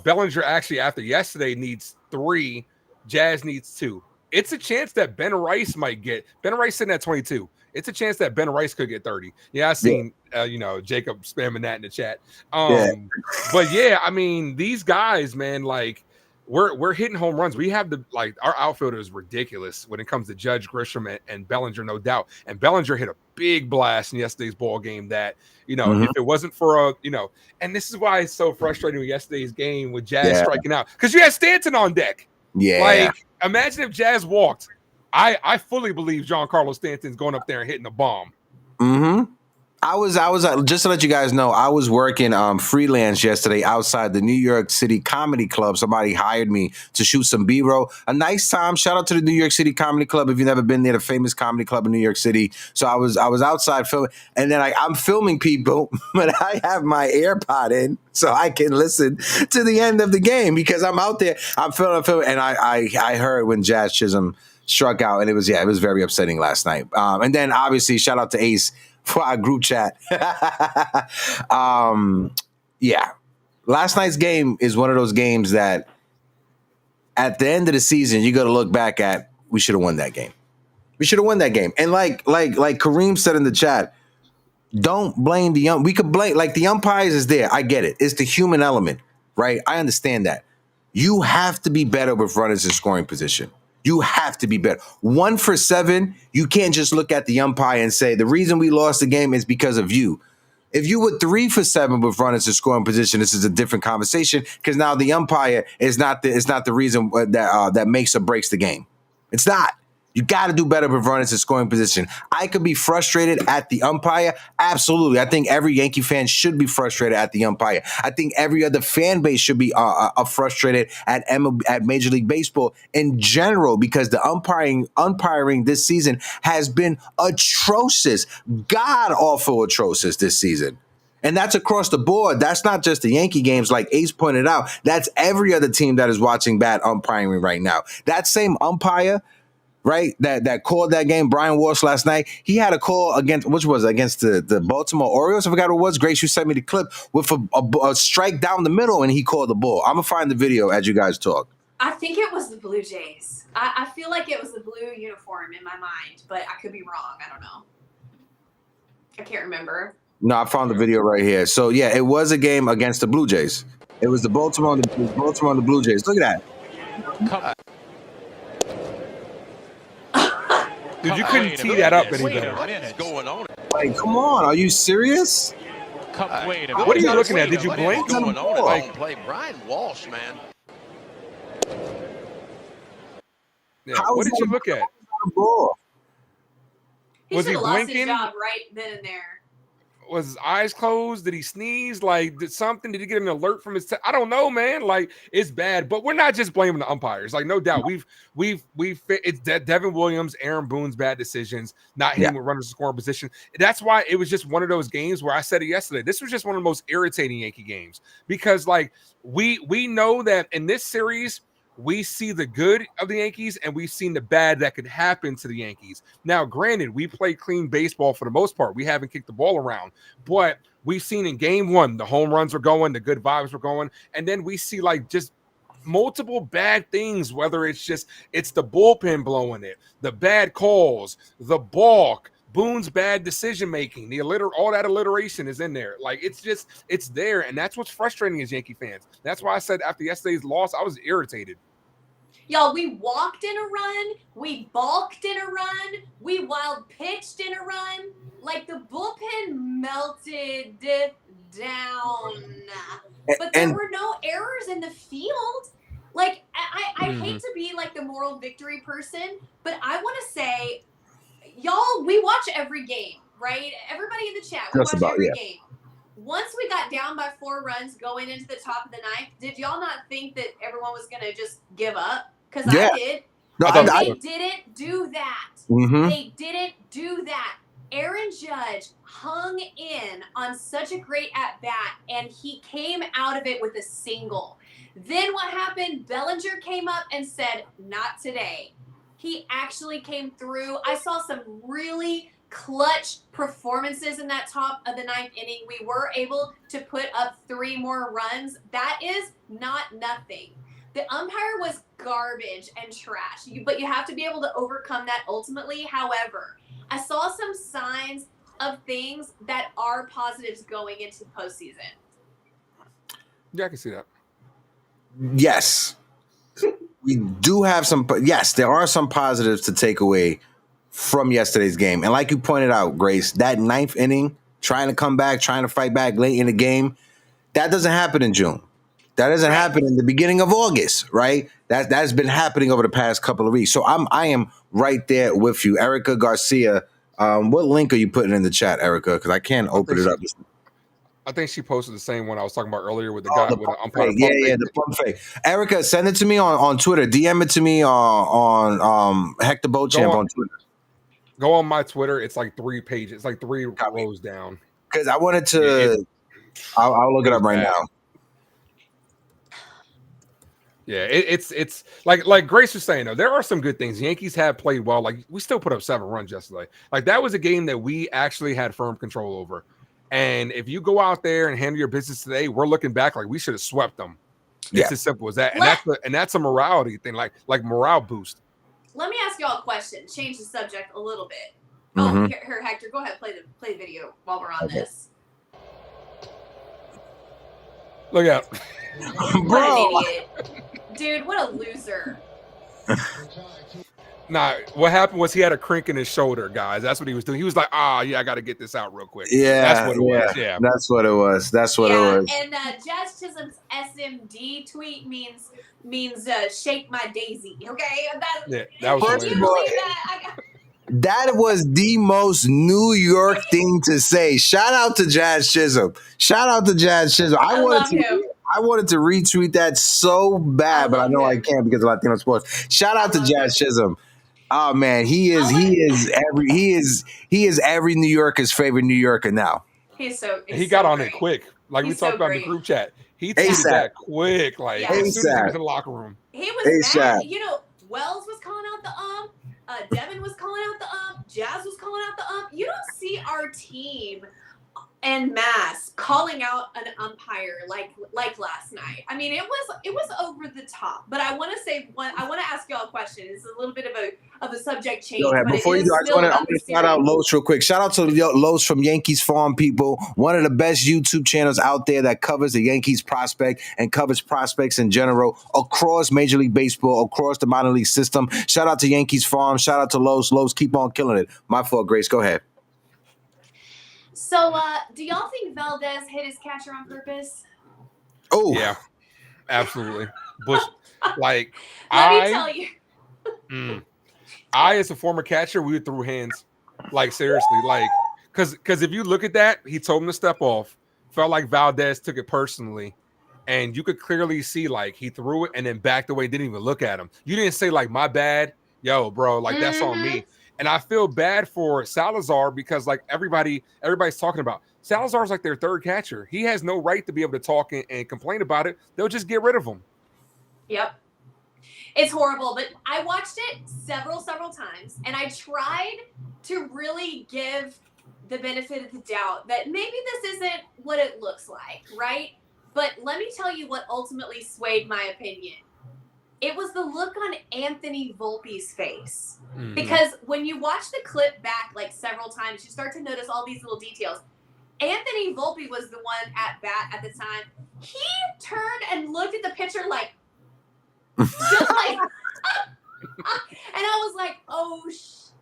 Bellinger actually after yesterday needs 3. Jazz needs 2. It's a chance that Ben Rice might get. Ben Rice sitting at 22. It's a chance that Ben Rice could get 30. Yeah, I seen Jacob spamming that in the chat. But yeah, I mean these guys, man, like we're hitting home runs. We have our outfielder is ridiculous when it comes to Judge, Grisham, and Bellinger, no doubt. And Bellinger hit a big blast in yesterday's ball game that, if it wasn't for and this is why it's so frustrating with yesterday's game with Jazz striking out. Because you had Stanton on deck. Yeah. Like, imagine if Jazz walked. I fully believe Giancarlo Stanton's going up there and hitting a bomb. Mm-hmm. I was just to let you guys know, I was working freelance yesterday outside the New York City Comedy Club. Somebody hired me to shoot some B-roll. A nice time. Shout out to the New York City Comedy Club. If you've never been there, the famous comedy club in New York City. So I was outside filming, and then I'm filming people, but I have my AirPod in so I can listen to the end of the game because I'm out there. I'm filming, and I heard when Jazz Chisholm struck out, and it was very upsetting last night. And then obviously shout out to Ace for our group chat. Last night's game is one of those games that at the end of the season, you got to look back at, we should have won that game. We should have won that game. And like Kareem said in the chat, don't blame we could blame, the umpires is there. I get it. It's the human element, right? I understand that. You have to be better with runners in scoring position. You have to be better. 1 for 7, you can't just look at the umpire and say, the reason we lost the game is because of you. If you were 3 for 7 with runners in scoring position, this is a different conversation because now the umpire is not the reason that makes or breaks the game. It's not. You got to do better with runners in scoring position. I could be frustrated at the umpire. Absolutely. I think every Yankee fan should be frustrated at the umpire. I think every other fan base should be frustrated at Major League Baseball in general because the umpiring this season has been atrocious, god-awful atrocious this season. And that's across the board. That's not just the Yankee games, like Ace pointed out. That's every other team that is watching bad umpiring right now. That same umpire, right, that called that game, Brian Walsh, last night, he had a call against the Baltimore Orioles. I forgot what it was. Grace, you sent me the clip with a strike down the middle, and he called the ball. I'm going to find the video as you guys talk. I think it was the Blue Jays. I feel like it was the blue uniform in my mind, but I could be wrong. I don't know. I can't remember. No, I found the video right here. So, yeah, it was a game against the Blue Jays. It was the Baltimore and the Blue Jays. Look at that. Dude, you couldn't tee that up any better. What is going on? Like, come on. Are you serious? What are you looking at? Did you blink? What's going on? Like, play Brian Walsh, man. Yeah, what did you look at? He Was should he have lost his blinking? job right then and there. Was his eyes closed? Did he sneeze? Like, did he get an alert from his? I don't know, man. Like, it's bad, but we're not just blaming the umpires. Like, no doubt, it's Devin Williams, Aaron Boone's bad decisions, not hitting with runners in scoring position. That's why it was just one of those games where I said it yesterday. This was just one of the most irritating Yankee games because, like, we know that in this series, we see the good of the Yankees and we've seen the bad that could happen to the Yankees. Now, granted, we play clean baseball for the most part. We haven't kicked the ball around, but we've seen in game one, the home runs were going, the good vibes were going. And then we see like just multiple bad things, whether it's the bullpen blowing it, the bad calls, the balk, Boone's bad decision-making, all that alliteration is in there. Like, it's there. And that's what's frustrating as Yankee fans. That's why I said after yesterday's loss, I was irritated. Y'all, we walked in a run. We balked in a run. We wild pitched in a run. Like, the bullpen melted down. But there were no errors in the field. Like, I hate to be, like, the moral victory person, but I want to say, y'all, we watch every game, right? Everybody in the chat, we watch every game. Once we got down by 4 runs going into the top of the ninth, did y'all not think that everyone was going to just give up? Because I did. No, they didn't do that. Mm-hmm. They didn't do that. Aaron Judge hung in on such a great at-bat, and he came out of it with a single. Then what happened? Bellinger came up and said, not today. He actually came through. I saw some really clutch performances in that top of the 9th inning. We were able to put up 3 more runs. That is not nothing. The umpire was garbage and trash, but you have to be able to overcome that ultimately. However, I saw some signs of things that are positives going into the postseason. Yeah, I can see that. Yes. We do have some. Yes, there are some positives to take away from yesterday's game. And like you pointed out, Grace, that 9th inning, trying to come back, trying to fight back late in the game, that doesn't happen in June. That doesn't happen in the beginning of August, right? That's been happening over the past couple of weeks. So I am right there with you. Erica Garcia, what link are you putting in the chat, Erica? Because I can't open it up. I think she posted the same one I was talking about earlier with the guy with the umpire. The pump fake. Erica, send it to me on Twitter. DM it to me on Hector Beauchamp on Twitter. Go on my Twitter. It's like 3 pages. It's like 3 rows down. Because I wanted to. I'll look it up right now. Yeah, it's like Grace was saying though. There are some good things. The Yankees have played well. Like, we still put up 7 runs yesterday. Like, that was a game that we actually had firm control over. And if you go out there and handle your business today, we're looking back like we should have swept them. It's as simple as that. And that's a morality thing, like morale boost. Let me ask y'all a question. Change the subject a little bit. Mm-hmm. Oh, here, Hector, go ahead, play the video while we're on this. Look out. What an idiot. Dude, what a loser. Nah, what happened was he had a crink in his shoulder, guys. That's what he was doing. He was like, I got to get this out real quick. Yeah. That's what it was. Yeah. That's what it was. That's what it was. And Jazz Chisholm's SMD tweet means shake my daisy. Okay? That was Can you believe that? That was the most New York thing to say. Shout out to Jazz Chisholm. I wanted to retweet that so bad, but I know I can't because of Latino sports. Shout out to Jazz Chisholm. Oh man, he is every New Yorker's favorite New Yorker now. He got on it quick. Like we talked about in the group chat. He tweeted that quick, like as soon as he was in the locker room. He was mad. You know, Wells was calling out the Devin was calling out the Jazz was calling out the You don't see our team en masse calling out an umpire like last night. I mean, it was over the top. But I want to ask y'all a question. It's a little bit of a subject change. Go ahead. Before you do, I want to shout out Los real quick. Shout out to Los from Yankees Farm people, one of the best YouTube channels out there that covers the Yankees prospect and covers prospects in general across Major League Baseball, across the minor league system. Shout out to Yankees Farm. Shout out to Los. Los, keep on killing it. My fault, Grace. Go ahead. So, do y'all think Valdez hit his catcher on purpose? Oh, yeah, absolutely. Bush, like, Let me tell you. I, as a former catcher, we threw hands. Like, seriously, like, because if you look at that, he told him to step off. Felt like Valdez took it personally. And you could clearly see, like, he threw it and then backed away, didn't even look at him. You didn't say, like, my bad. Yo, bro, like, that's on me. And I feel bad for Salazar because, like, everybody's talking about Salazar's like their third catcher. He has no right to be able to talk and complain about it. They'll just get rid of him. Yep. It's horrible, but I watched it several times, and I tried to really give the benefit of the doubt that maybe this isn't what it looks like, right? But let me tell you what ultimately swayed my opinion. It was the look on Anthony Volpe's face. Because when you watch the clip back like several times, you start to notice all these little details. Anthony Volpe was the one at bat at the time. He turned and looked at the pitcher like, just like, and I was like, oh,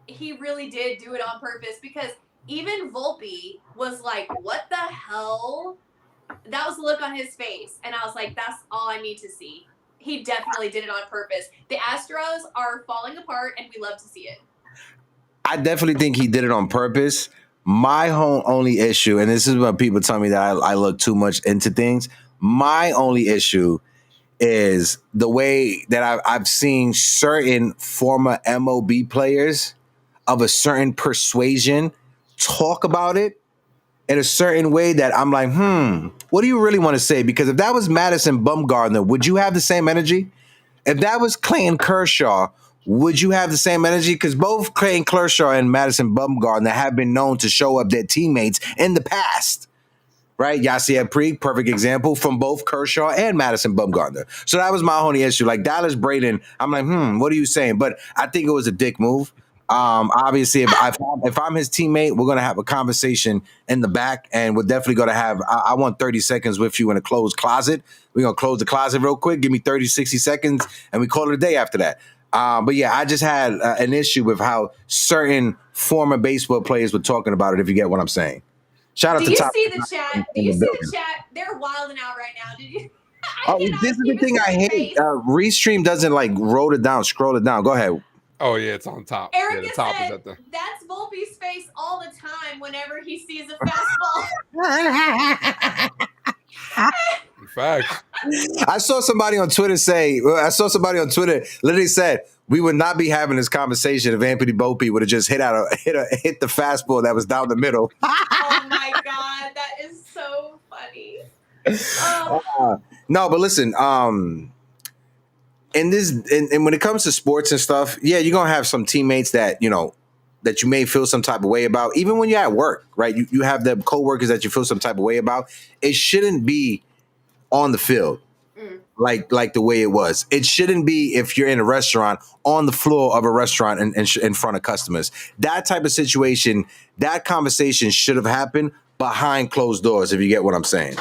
he really did do it on purpose, because even Volpe was like, what the hell? That was the look on his face. And I was like, that's all I need to see. He definitely did it on purpose. The Astros are falling apart, and we love to see it. I definitely think he did it on purpose. My only issue, and this is when people tell me that I look too much into things, my only issue is the way that I've seen certain former MLB players of a certain persuasion talk about it in a certain way that I'm like, what do you really want to say? Because if that was Madison Bumgarner, would you have the same energy? If that was Clayton Kershaw, would you have the same energy? Because both Clayton Kershaw and Madison Bumgarner have been known to show up their teammates in the past, right? Yasiel Puig, perfect example from both Kershaw and Madison Bumgarner. So that was my only issue. Like Dallas Braden, I'm like, what are you saying? But I think it was a dick move. Obviously, if I'm his teammate, we're going to have a conversation in the back, and we're definitely going to have, I want 30 seconds with you in a closed closet. We're going to close the closet real quick. Give me 30, 60 seconds, and we call it a day after that. But yeah, I just had an issue with how certain former baseball players were talking about it, if you get what I'm saying. Shout out to Top. Do you see the chat? Do you see the chat? They're wilding out right now. Did you? This is the thing I hate. Restream doesn't like scroll it down. Go ahead. Oh, yeah, it's on top. Erica the top said, is at the... that's Volpe's face all the time whenever he sees a fastball. Facts. I saw somebody on Twitter literally said, we would not be having this conversation if Anthony Volpe would have just hit the fastball that was down the middle. Oh, my God. That is so funny. No, but listen, and when it comes to sports and stuff, yeah, you're gonna have some teammates that that you may feel some type of way about, even when you're at work, right? You have the coworkers that you feel some type of way about. It shouldn't be on the field like the way it was. It shouldn't be if you're in a restaurant, on the floor of a restaurant and in front of customers. That type of situation, that conversation should have happened behind closed doors, if you get what I'm saying.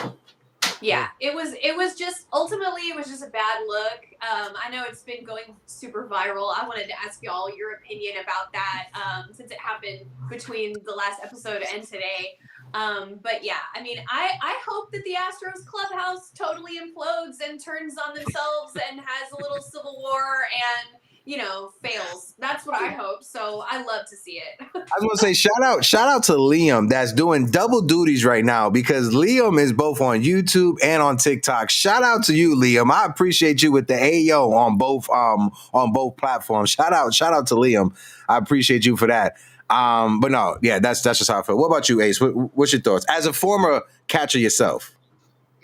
Yeah, it was just ultimately it was just a bad look. I know it's been going super viral. I wanted to ask y'all your opinion about that since it happened between the last episode and today. But yeah, I mean, I hope that the Astros clubhouse totally implodes and turns on themselves and has a little civil war and fails. That's what I hope. So I love to see it. I was going to say, shout out to Liam that's doing double duties right now, because Liam is both on YouTube and on TikTok. Shout out to you, Liam. I appreciate you with the Ayo on both platforms. Shout out to Liam. I appreciate you for that. But no, yeah, that's just how I feel. What about you, Ace? What's your thoughts as a former catcher yourself?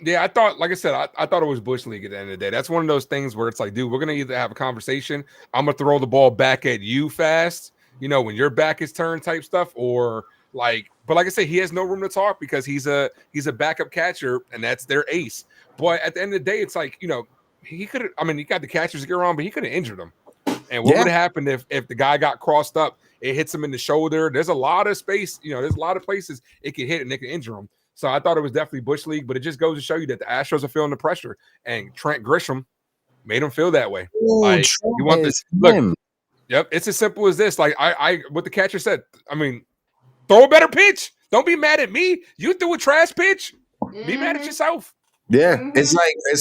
Yeah, I thought, like I said, I thought it was Bush League at the end of the day. That's one of those things where it's like, dude, we're gonna either have a conversation. I'm gonna throw the ball back at you fast, when your back is turned type stuff, or but like I said, he has no room to talk because he's a backup catcher and that's their ace. But at the end of the day, it's like, he could have. I mean, he got the catcher's gear on, but he could have injured him. And what would have happened if the guy got crossed up? It hits him in the shoulder. There's a lot of space. There's a lot of places it could hit and it could injure him. So I thought it was definitely Bush League, but it just goes to show you that the Astros are feeling the pressure, and Trent Grisham made him feel that way. Ooh, You want this? Look, yep, it's as simple as this. Like what the catcher said. I mean, throw a better pitch. Don't be mad at me. You threw a trash pitch. Be mad at yourself. Yeah, it's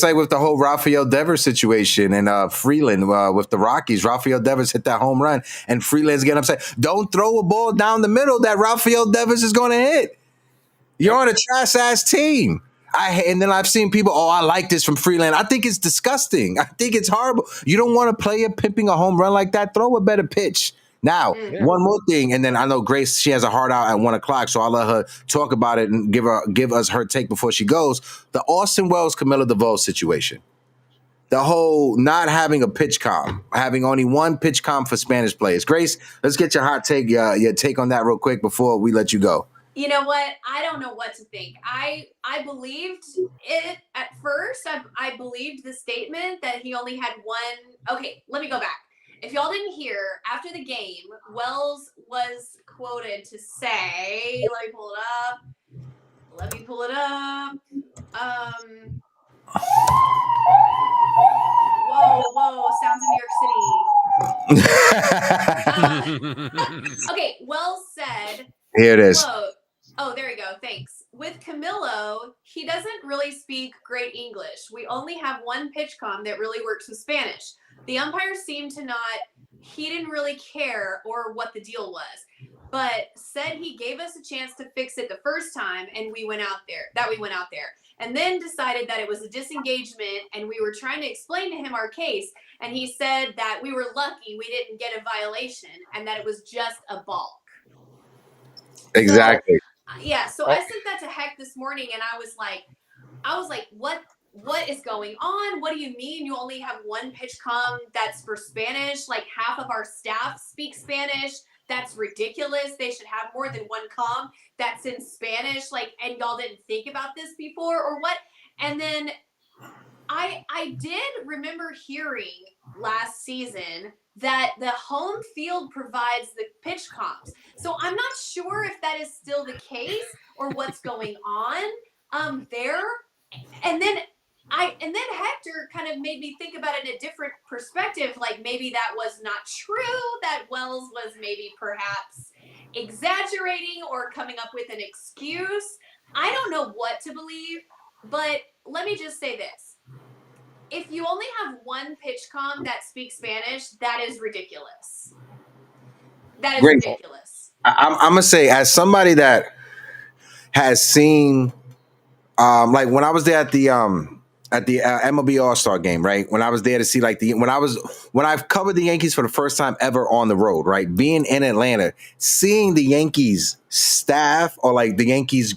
like with the whole Rafael Devers situation and Freeland with the Rockies. Rafael Devers hit that home run, and Freeland's getting upset. Don't throw a ball down the middle that Rafael Devers is going to hit. You're on a trash ass team. And then I've seen people, I like this from Freeland. I think it's disgusting. I think it's horrible. You don't want a player pimping a home run like that. Throw a better pitch. Now, one more thing, and then I know Grace, she has a hard out at 1:00, so I'll let her talk about it and give us her take before she goes. The Austin Wells, Camilo DeVoe situation. The whole not having a pitch comp, having only one pitch comp for Spanish players. Grace, let's get your hot take, your take on that real quick before we let you go. You know what? I don't know what to think. I believed it at first. I believed the statement that he only had one. Okay, let me go back. If y'all didn't hear, after the game, Wells was quoted to say, let me pull it up. Whoa, sounds in New York City. Okay, Wells said, here it is. Quote, oh, there you go. Thanks. With Camilo, he doesn't really speak great English. We only have one pitch com that really works with Spanish. The umpires seemed to he didn't really care or what the deal was, but said he gave us a chance to fix it the first time and we went out there. And then decided that it was a disengagement and we were trying to explain to him our case. And he said that we were lucky we didn't get a violation and that it was just a balk. Exactly. So I sent that to Heck this morning, and I was like, what is going on? What do you mean you only have one pitch com that's for Spanish? Like half of our staff speak Spanish. That's ridiculous. They should have more than one com that's in Spanish. Like, and y'all didn't think about this before or what? And then I did remember hearing last season that the home field provides the pitch comps. So I'm not sure if that is still the case or what's going on there. And then Hector kind of made me think about it in a different perspective. Like maybe that was not true, that Wells was maybe perhaps exaggerating or coming up with an excuse. I don't know what to believe, but let me just say this. If you only have one pitch com that speaks Spanish, that is ridiculous. That is ridiculous. I'm going to say, as somebody that has seen, like when I was there at the MLB All-Star game, right? When I was there to see when I've covered the Yankees for the first time ever on the road, right? Being in Atlanta, seeing the Yankees staff or like the Yankees,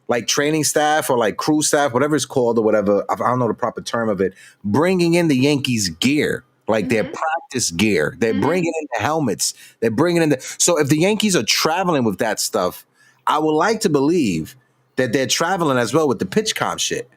like training staff or like crew staff, whatever it's called or whatever, I don't know the proper term of it, bringing in the Yankees gear, like their practice gear. They're bringing in the helmets. They're bringing in so if the Yankees are traveling with that stuff, I would like to believe that they're traveling as well with the pitch comp shit.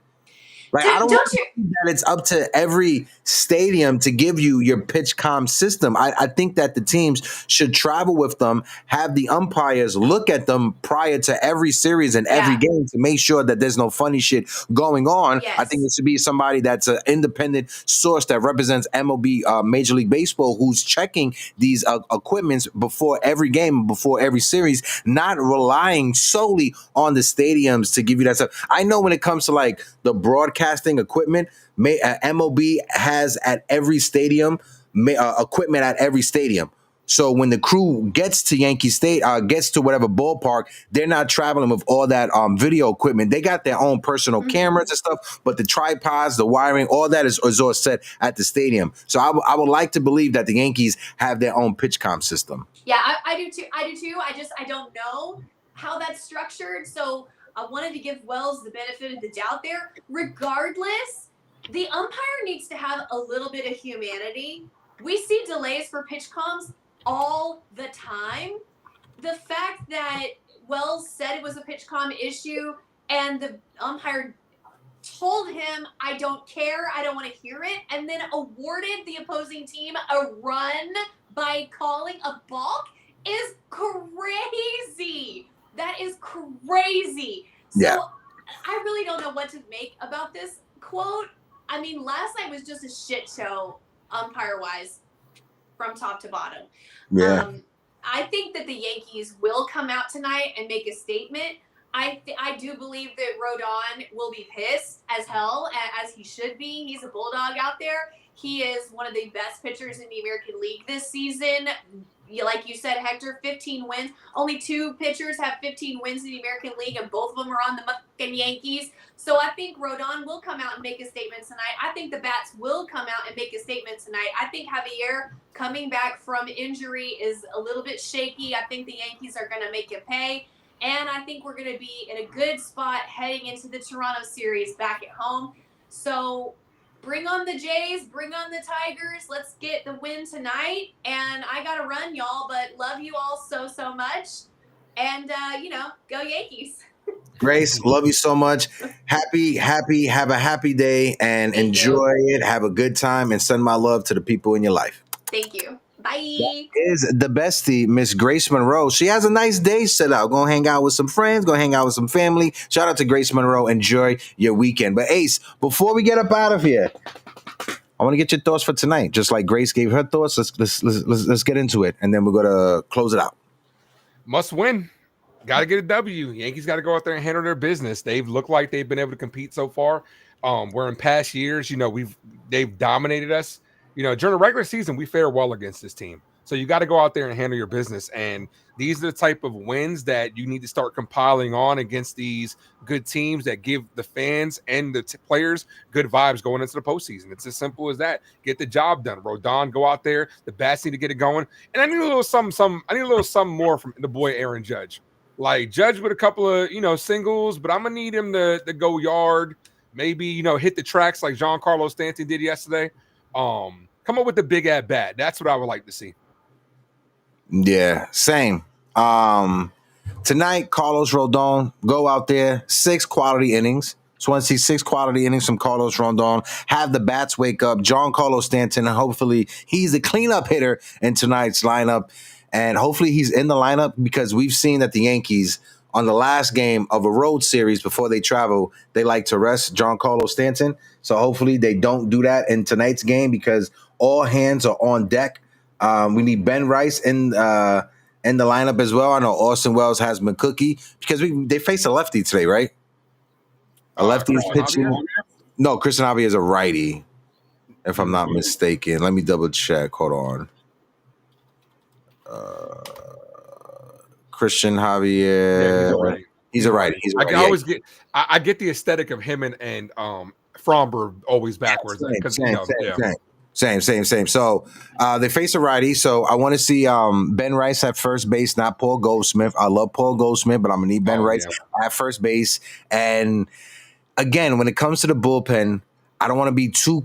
Like, I don't want to think that it's up to every stadium to give you your pitch comm system. I think that the teams should travel with them, have the umpires look at them prior to every series and every game to make sure that there's no funny shit going on. Yes. I think it should be somebody that's an independent source that represents MLB, Major League Baseball, who's checking these equipments before every game, before every series, not relying solely on the stadiums to give you that stuff. I know when it comes to like the broadcasting equipment, MLB has at every stadium equipment at every stadium. So when the crew gets to Yankee State, gets to whatever ballpark, they're not traveling with all that video equipment. They got their own personal cameras and stuff, but the tripods, the wiring, all that is all set at the stadium. So I would like to believe that the Yankees have their own pitch-com system. Yeah, I do too. I don't know how that's structured. So I wanted to give Wells the benefit of the doubt there. Regardless, the umpire needs to have a little bit of humanity. We see delays for pitch comms all the time. The fact that Wells said it was a pitch comm issue and the umpire told him, I don't care, I don't want to hear it, and then awarded the opposing team a run by calling a balk is crazy. That is crazy. So I really don't know what to make about this quote. I mean, last night was just a shit show umpire-wise from top to bottom. Yeah. I think that the Yankees will come out tonight and make a statement. I do believe that Rodon will be pissed as hell, as he should be. He's a bulldog out there. He is one of the best pitchers in the American League this season. Like you said, Hector, 15 wins. Only 2 pitchers have 15 wins in the American League, and both of them are on the fucking Yankees. So I think Rodon will come out and make a statement tonight. I think the Bats will come out and make a statement tonight. I think Javier coming back from injury is a little bit shaky. I think the Yankees are going to make it pay. And I think we're going to be in a good spot heading into the Toronto series back at home. So bring on the Jays, bring on the Tigers. Let's get the win tonight. And I got to run, y'all, but love you all so, so much. And, go Yankees. Grace, love you so much. Happy, have a happy day and enjoy it. Have a good time and send my love to the people in your life. Thank you. Bye. That is the bestie, Miss Grace Monroe. She has a nice day set out. Go hang out with some friends. Go hang out with some family. Shout out to Grace Monroe. Enjoy your weekend. But Ace, before we get up out of here, I want to get your thoughts for tonight. Just like Grace gave her thoughts, let's get into it, and then we're gonna close it out. Must win. Got to get a W. Yankees got to go out there and handle their business. They've looked like they've been able to compete so far. Where in past years, they've dominated us. During the regular season, we fare well against this team. So you got to go out there and handle your business. And these are the type of wins that you need to start compiling on against these good teams that give the fans and the players good vibes going into the postseason. It's as simple as that. Get the job done. Rodon, go out there. The Bats need to get it going. And I need a little something more from the boy Aaron Judge. Like Judge with a couple of, singles, but I'm going to need him to go yard, maybe, hit the tracks like Giancarlo Stanton did yesterday. Come up with the big at bat. That's what I would like to see. Yeah, same. Tonight, Carlos Rodon, go out there, 6 quality innings. Just want to see 6 quality innings from Carlos Rodon. Have the Bats wake up. Giancarlo Stanton, hopefully he's the cleanup hitter in tonight's lineup. And hopefully he's in the lineup because we've seen that the Yankees, on the last game of a road series before they travel, they like to rest Giancarlo Stanton. So hopefully they don't do that in tonight's game because all hands are on deck. We need Ben Rice in the lineup as well. I know Austin Wells has McCookie because they face a lefty today, right? A lefty is pitching. No, Christian Javier is a righty, if I'm not mistaken. Let me double check. Hold on. Christian Javier. He's a righty. I get the aesthetic of him and Fromber always backwards. Same. So they face a righty. So I want to see Ben Rice at first base, not Paul Goldschmidt. I love Paul Goldschmidt, but I'm gonna need Ben Rice at first base. And again, when it comes to the bullpen, I don't want to be too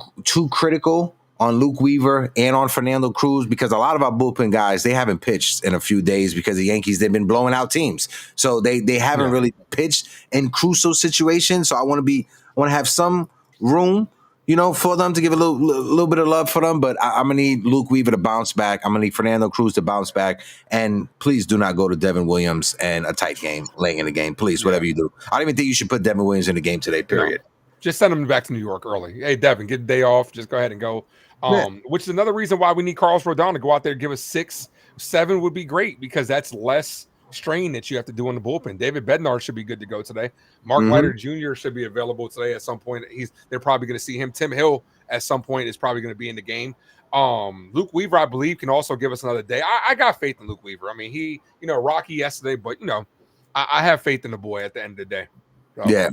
critical on Luke Weaver and on Fernando Cruz because a lot of our bullpen guys, they haven't pitched in a few days because the Yankees, they've been blowing out teams. So they haven't really pitched in crucial situations. So I want to have some room, for them to give a little bit of love for them. But I'm going to need Luke Weaver to bounce back. I'm going to need Fernando Cruz to bounce back. And please do not go to Devin Williams and a tight game late in the game. Please, whatever you do. I don't even think you should put Devin Williams in the game today, period. No. Just send him back to New York early. Hey, Devin, get a day off. Just go ahead and go. Which is another reason why we need Carlos Rodon to go out there and give us 6, 7 would be great because that's less strain that you have to do in the bullpen. David Bednar should be good to go today. Mark Leiter Jr. should be available today at some point. They're probably going to see him. Tim Hill at some point is probably going to be in the game. Luke Weaver, I believe, can also give us another day. I got faith in Luke Weaver. I mean, he, rocky yesterday, but I have faith in the boy at the end of the day. So. Yeah.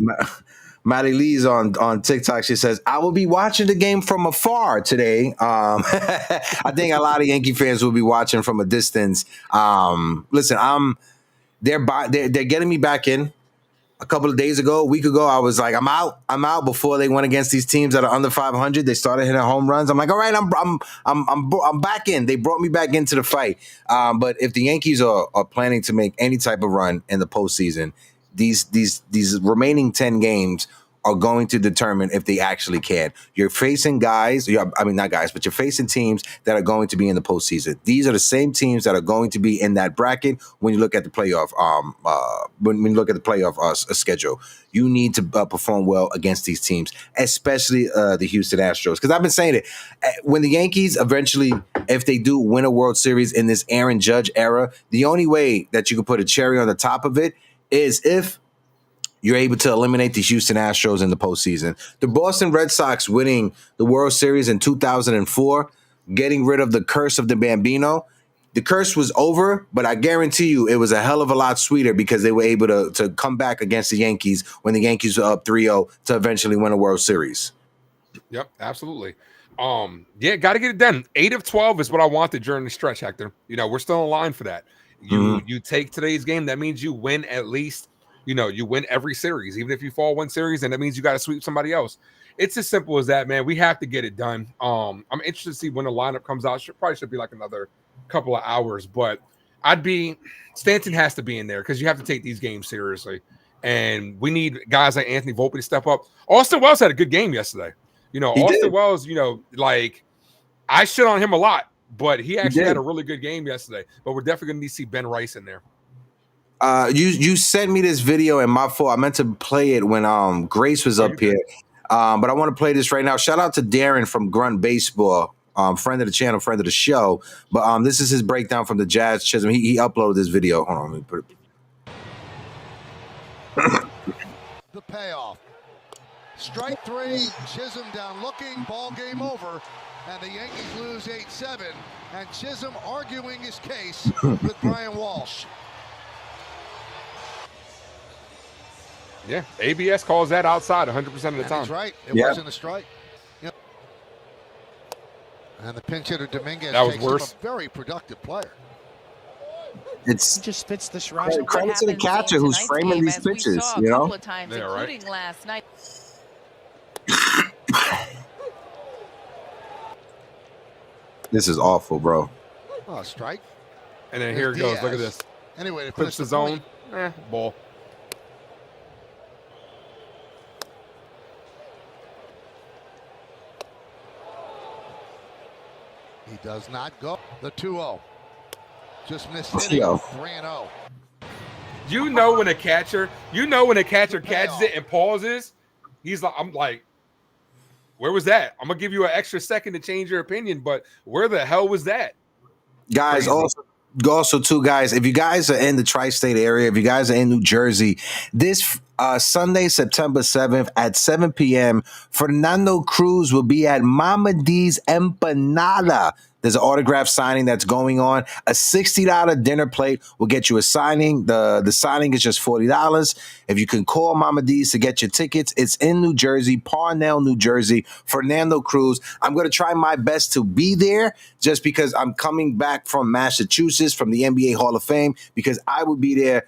Maddie Lee's on TikTok. She says, I will be watching the game from afar today. I think a lot of Yankee fans will be watching from a distance. Listen, they're getting me back in. A couple of days ago, a week ago, I was like, I'm out before they went against these teams that are under 500. They started hitting home runs. I'm like, all right, I'm back in. They brought me back into the fight. But if the Yankees are planning to make any type of run in the postseason, these remaining 10 games are going to determine if they actually can. You're facing not guys, but you're facing teams that are going to be in the postseason. These are the same teams that are going to be in that bracket when you look at the playoff. When you look at the playoff schedule, you need to perform well against these teams, especially the Houston Astros. Because I've been saying it, when the Yankees eventually, if they do win a World Series in this Aaron Judge era, the only way that you can put a cherry on the top of it is if you're able to eliminate the Houston Astros in the postseason. The Boston Red Sox winning the World Series in 2004, getting rid of the curse of the Bambino. The curse was over, but I guarantee you it was a hell of a lot sweeter because they were able to come back against the Yankees when the Yankees were up 3-0 to eventually win a World Series. Yep, absolutely. Got to get it done. 8 of 12 is what I wanted during the stretch, Hector. We're still in line for that. You take today's game, that means you win at least. You win every series. Even if you fall one series, and that means you got to sweep somebody else. It's as simple as that, man. We have to get it done. I'm interested to see when the lineup comes out. Probably should be like another couple of hours, but Stanton has to be in there because you have to take these games seriously. And we need guys like Anthony Volpe to step up. Austin Wells had a good game yesterday. Austin Wells, I shit on him a lot, but he actually had a really good game yesterday. But we're definitely going to need to see Ben Rice in there. You sent me this video, and my fault. I meant to play it when Grace was up here, but I want to play this right now. Shout out to Darren from Grunt Baseball, friend of the channel, friend of the show. But this is his breakdown from the Jazz Chisholm. He uploaded this video. Hold on, let me put it. The payoff. Strike 3, Chisholm down looking, ball game over, and the Yankees lose 8-7. And Chisholm arguing his case with Brian Walsh. Yeah, ABS calls that outside 100% of the time. That's right. It wasn't a strike. Yep. And the pinch hitter Dominguez that was takes worse. him a very productive player. It's just fits the shrine. Credit to the catcher who's framing these pitches, a couple of times, including last night. This is awful, bro. Oh, strike. And then here it goes. Look at this. Anyway, to clips the zone. Ball. He does not go. The 2-0. Just missed hitting. 3-0. When a catcher catches it and pauses, I'm like, where was that? I'm gonna give you an extra second to change your opinion, but where the hell was that? Guys, also too, guys, if you guys are in the tri-state area, if you guys are in New Jersey, this Sunday, September 7th at 7 p.m., Fernando Cruz will be at Mama D's Empanada. There's an autograph signing that's going on. A $60 dinner plate will get you a signing. The signing is just $40. If you can call Mama D's to get your tickets, it's in New Jersey, Parnell, New Jersey. Fernando Cruz. I'm going to try my best to be there just because I'm coming back from Massachusetts from the NBA Hall of Fame because I will be there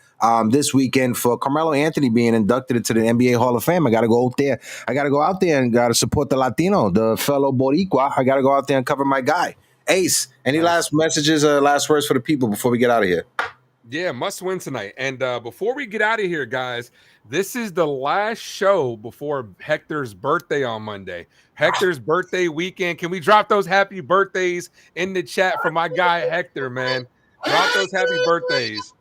this weekend for Carmelo Anthony being inducted into the NBA Hall of Fame. I got to go out there. I got to go out there and got to support the Latino, the fellow Boricua. I got to go out there and cover my guy. Ace, any last messages or last words for the people before we get out of here? Yeah, must win tonight. And before we get out of here, guys, this is the last show before Hector's birthday on Monday. Hector's birthday weekend. Can we drop those happy birthdays in the chat for my guy Hector, man? Drop those happy birthdays.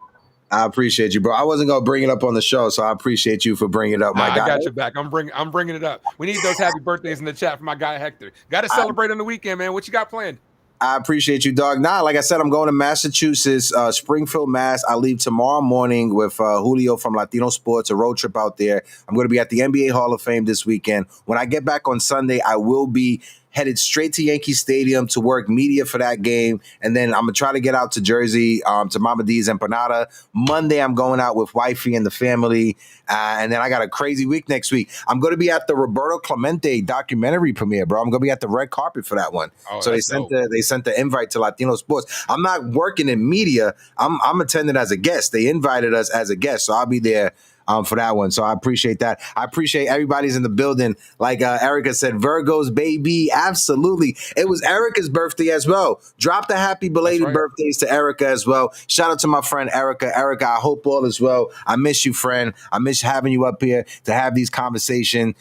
I appreciate you, bro. I wasn't gonna bring it up on the show, so I appreciate you for bringing it up, my guy. I got your back. I'm bringing it up. We need those happy birthdays in the chat for my guy Hector. Got to celebrate on the weekend, man. What you got planned? I appreciate you, dog. Nah, like I said, I'm going to Massachusetts, Springfield, Mass. I leave tomorrow morning with Julio from Latino Sports, a road trip out there. I'm going to be at the NBA Hall of Fame this weekend. When I get back on Sunday, I will be headed straight to Yankee Stadium to work media for that game. And then I'm going to try to get out to Jersey, to Mama D's Empanada. Monday, I'm going out with wifey and the family. And then I got a crazy week next week. I'm going to be at the Roberto Clemente documentary premiere, bro. I'm going to be at the red carpet for that one. Oh, so they sent the invite to Latino Sports. I'm not working in media. I'm attending as a guest. They invited us as a guest. So I'll be there for that one. So I appreciate that. I appreciate everybody's in the building. Like Erica said, Virgos, baby. Absolutely. It was Erica's birthday as well. Drop the happy belated birthdays to Erica as well. Shout out to my friend Erica. Erica, I hope all is well. I miss you, friend. I miss having you up here to have these conversations.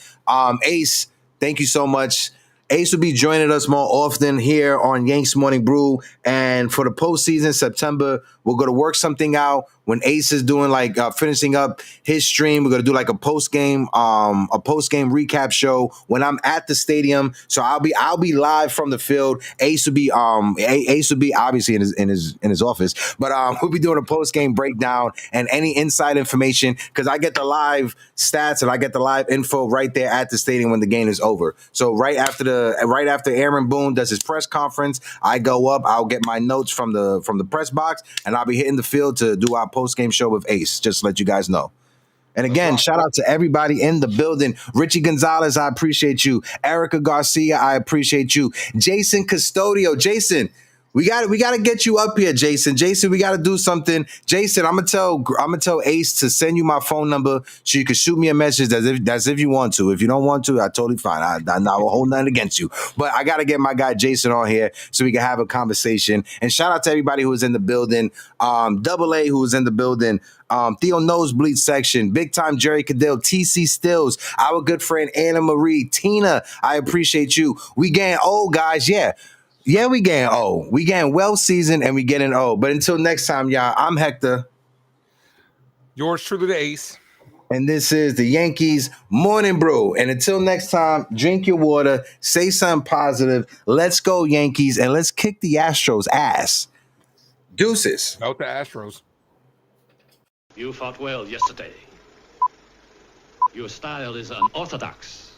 Ace, thank you so much. Ace will be joining us more often here on Yankees Morning Brew. And for the postseason, September, we're going to work something out. When Ace is doing finishing up his stream, we're going to do like a post-game recap show when I'm at the stadium. So I'll be live from the field. Ace will be obviously in his office, but we'll be doing a post-game breakdown and any inside information because I get the live stats and I get the live info right there at the stadium when the game is over. So right after Aaron Boone does his press conference, I go up, I'll get my notes from the press box, and I'll be hitting the field to do our post-game show with Ace, just to let you guys know. And again, shout out to everybody in the building. Richie Gonzalez, I appreciate you. Erica Garcia, I appreciate you. Jason Custodio. Jason, we got to get you up here, Jason. Jason, we got to do something. Jason, I'm gonna tell Ace to send you my phone number so you can shoot me a message as if you want to. If you don't want to, I totally fine. I will hold nothing against you. But I got to get my guy Jason on here so we can have a conversation. And shout out to everybody who was in the building. Double A who was in the building. Theo Nosebleed section, big time Jerry Cadell, TC Stills, our good friend Anna Marie, Tina, I appreciate you. We getting old, guys. Yeah, we getting old. We getting well seasoned and we getting old. But until next time, y'all, I'm Hector. Yours truly, the Ace. And this is the Yankees Morning Brew. And until next time, drink your water, say something positive. Let's go, Yankees, and let's kick the Astros' ass. Deuces. Out the Astros. You fought well yesterday. Your style is unorthodox.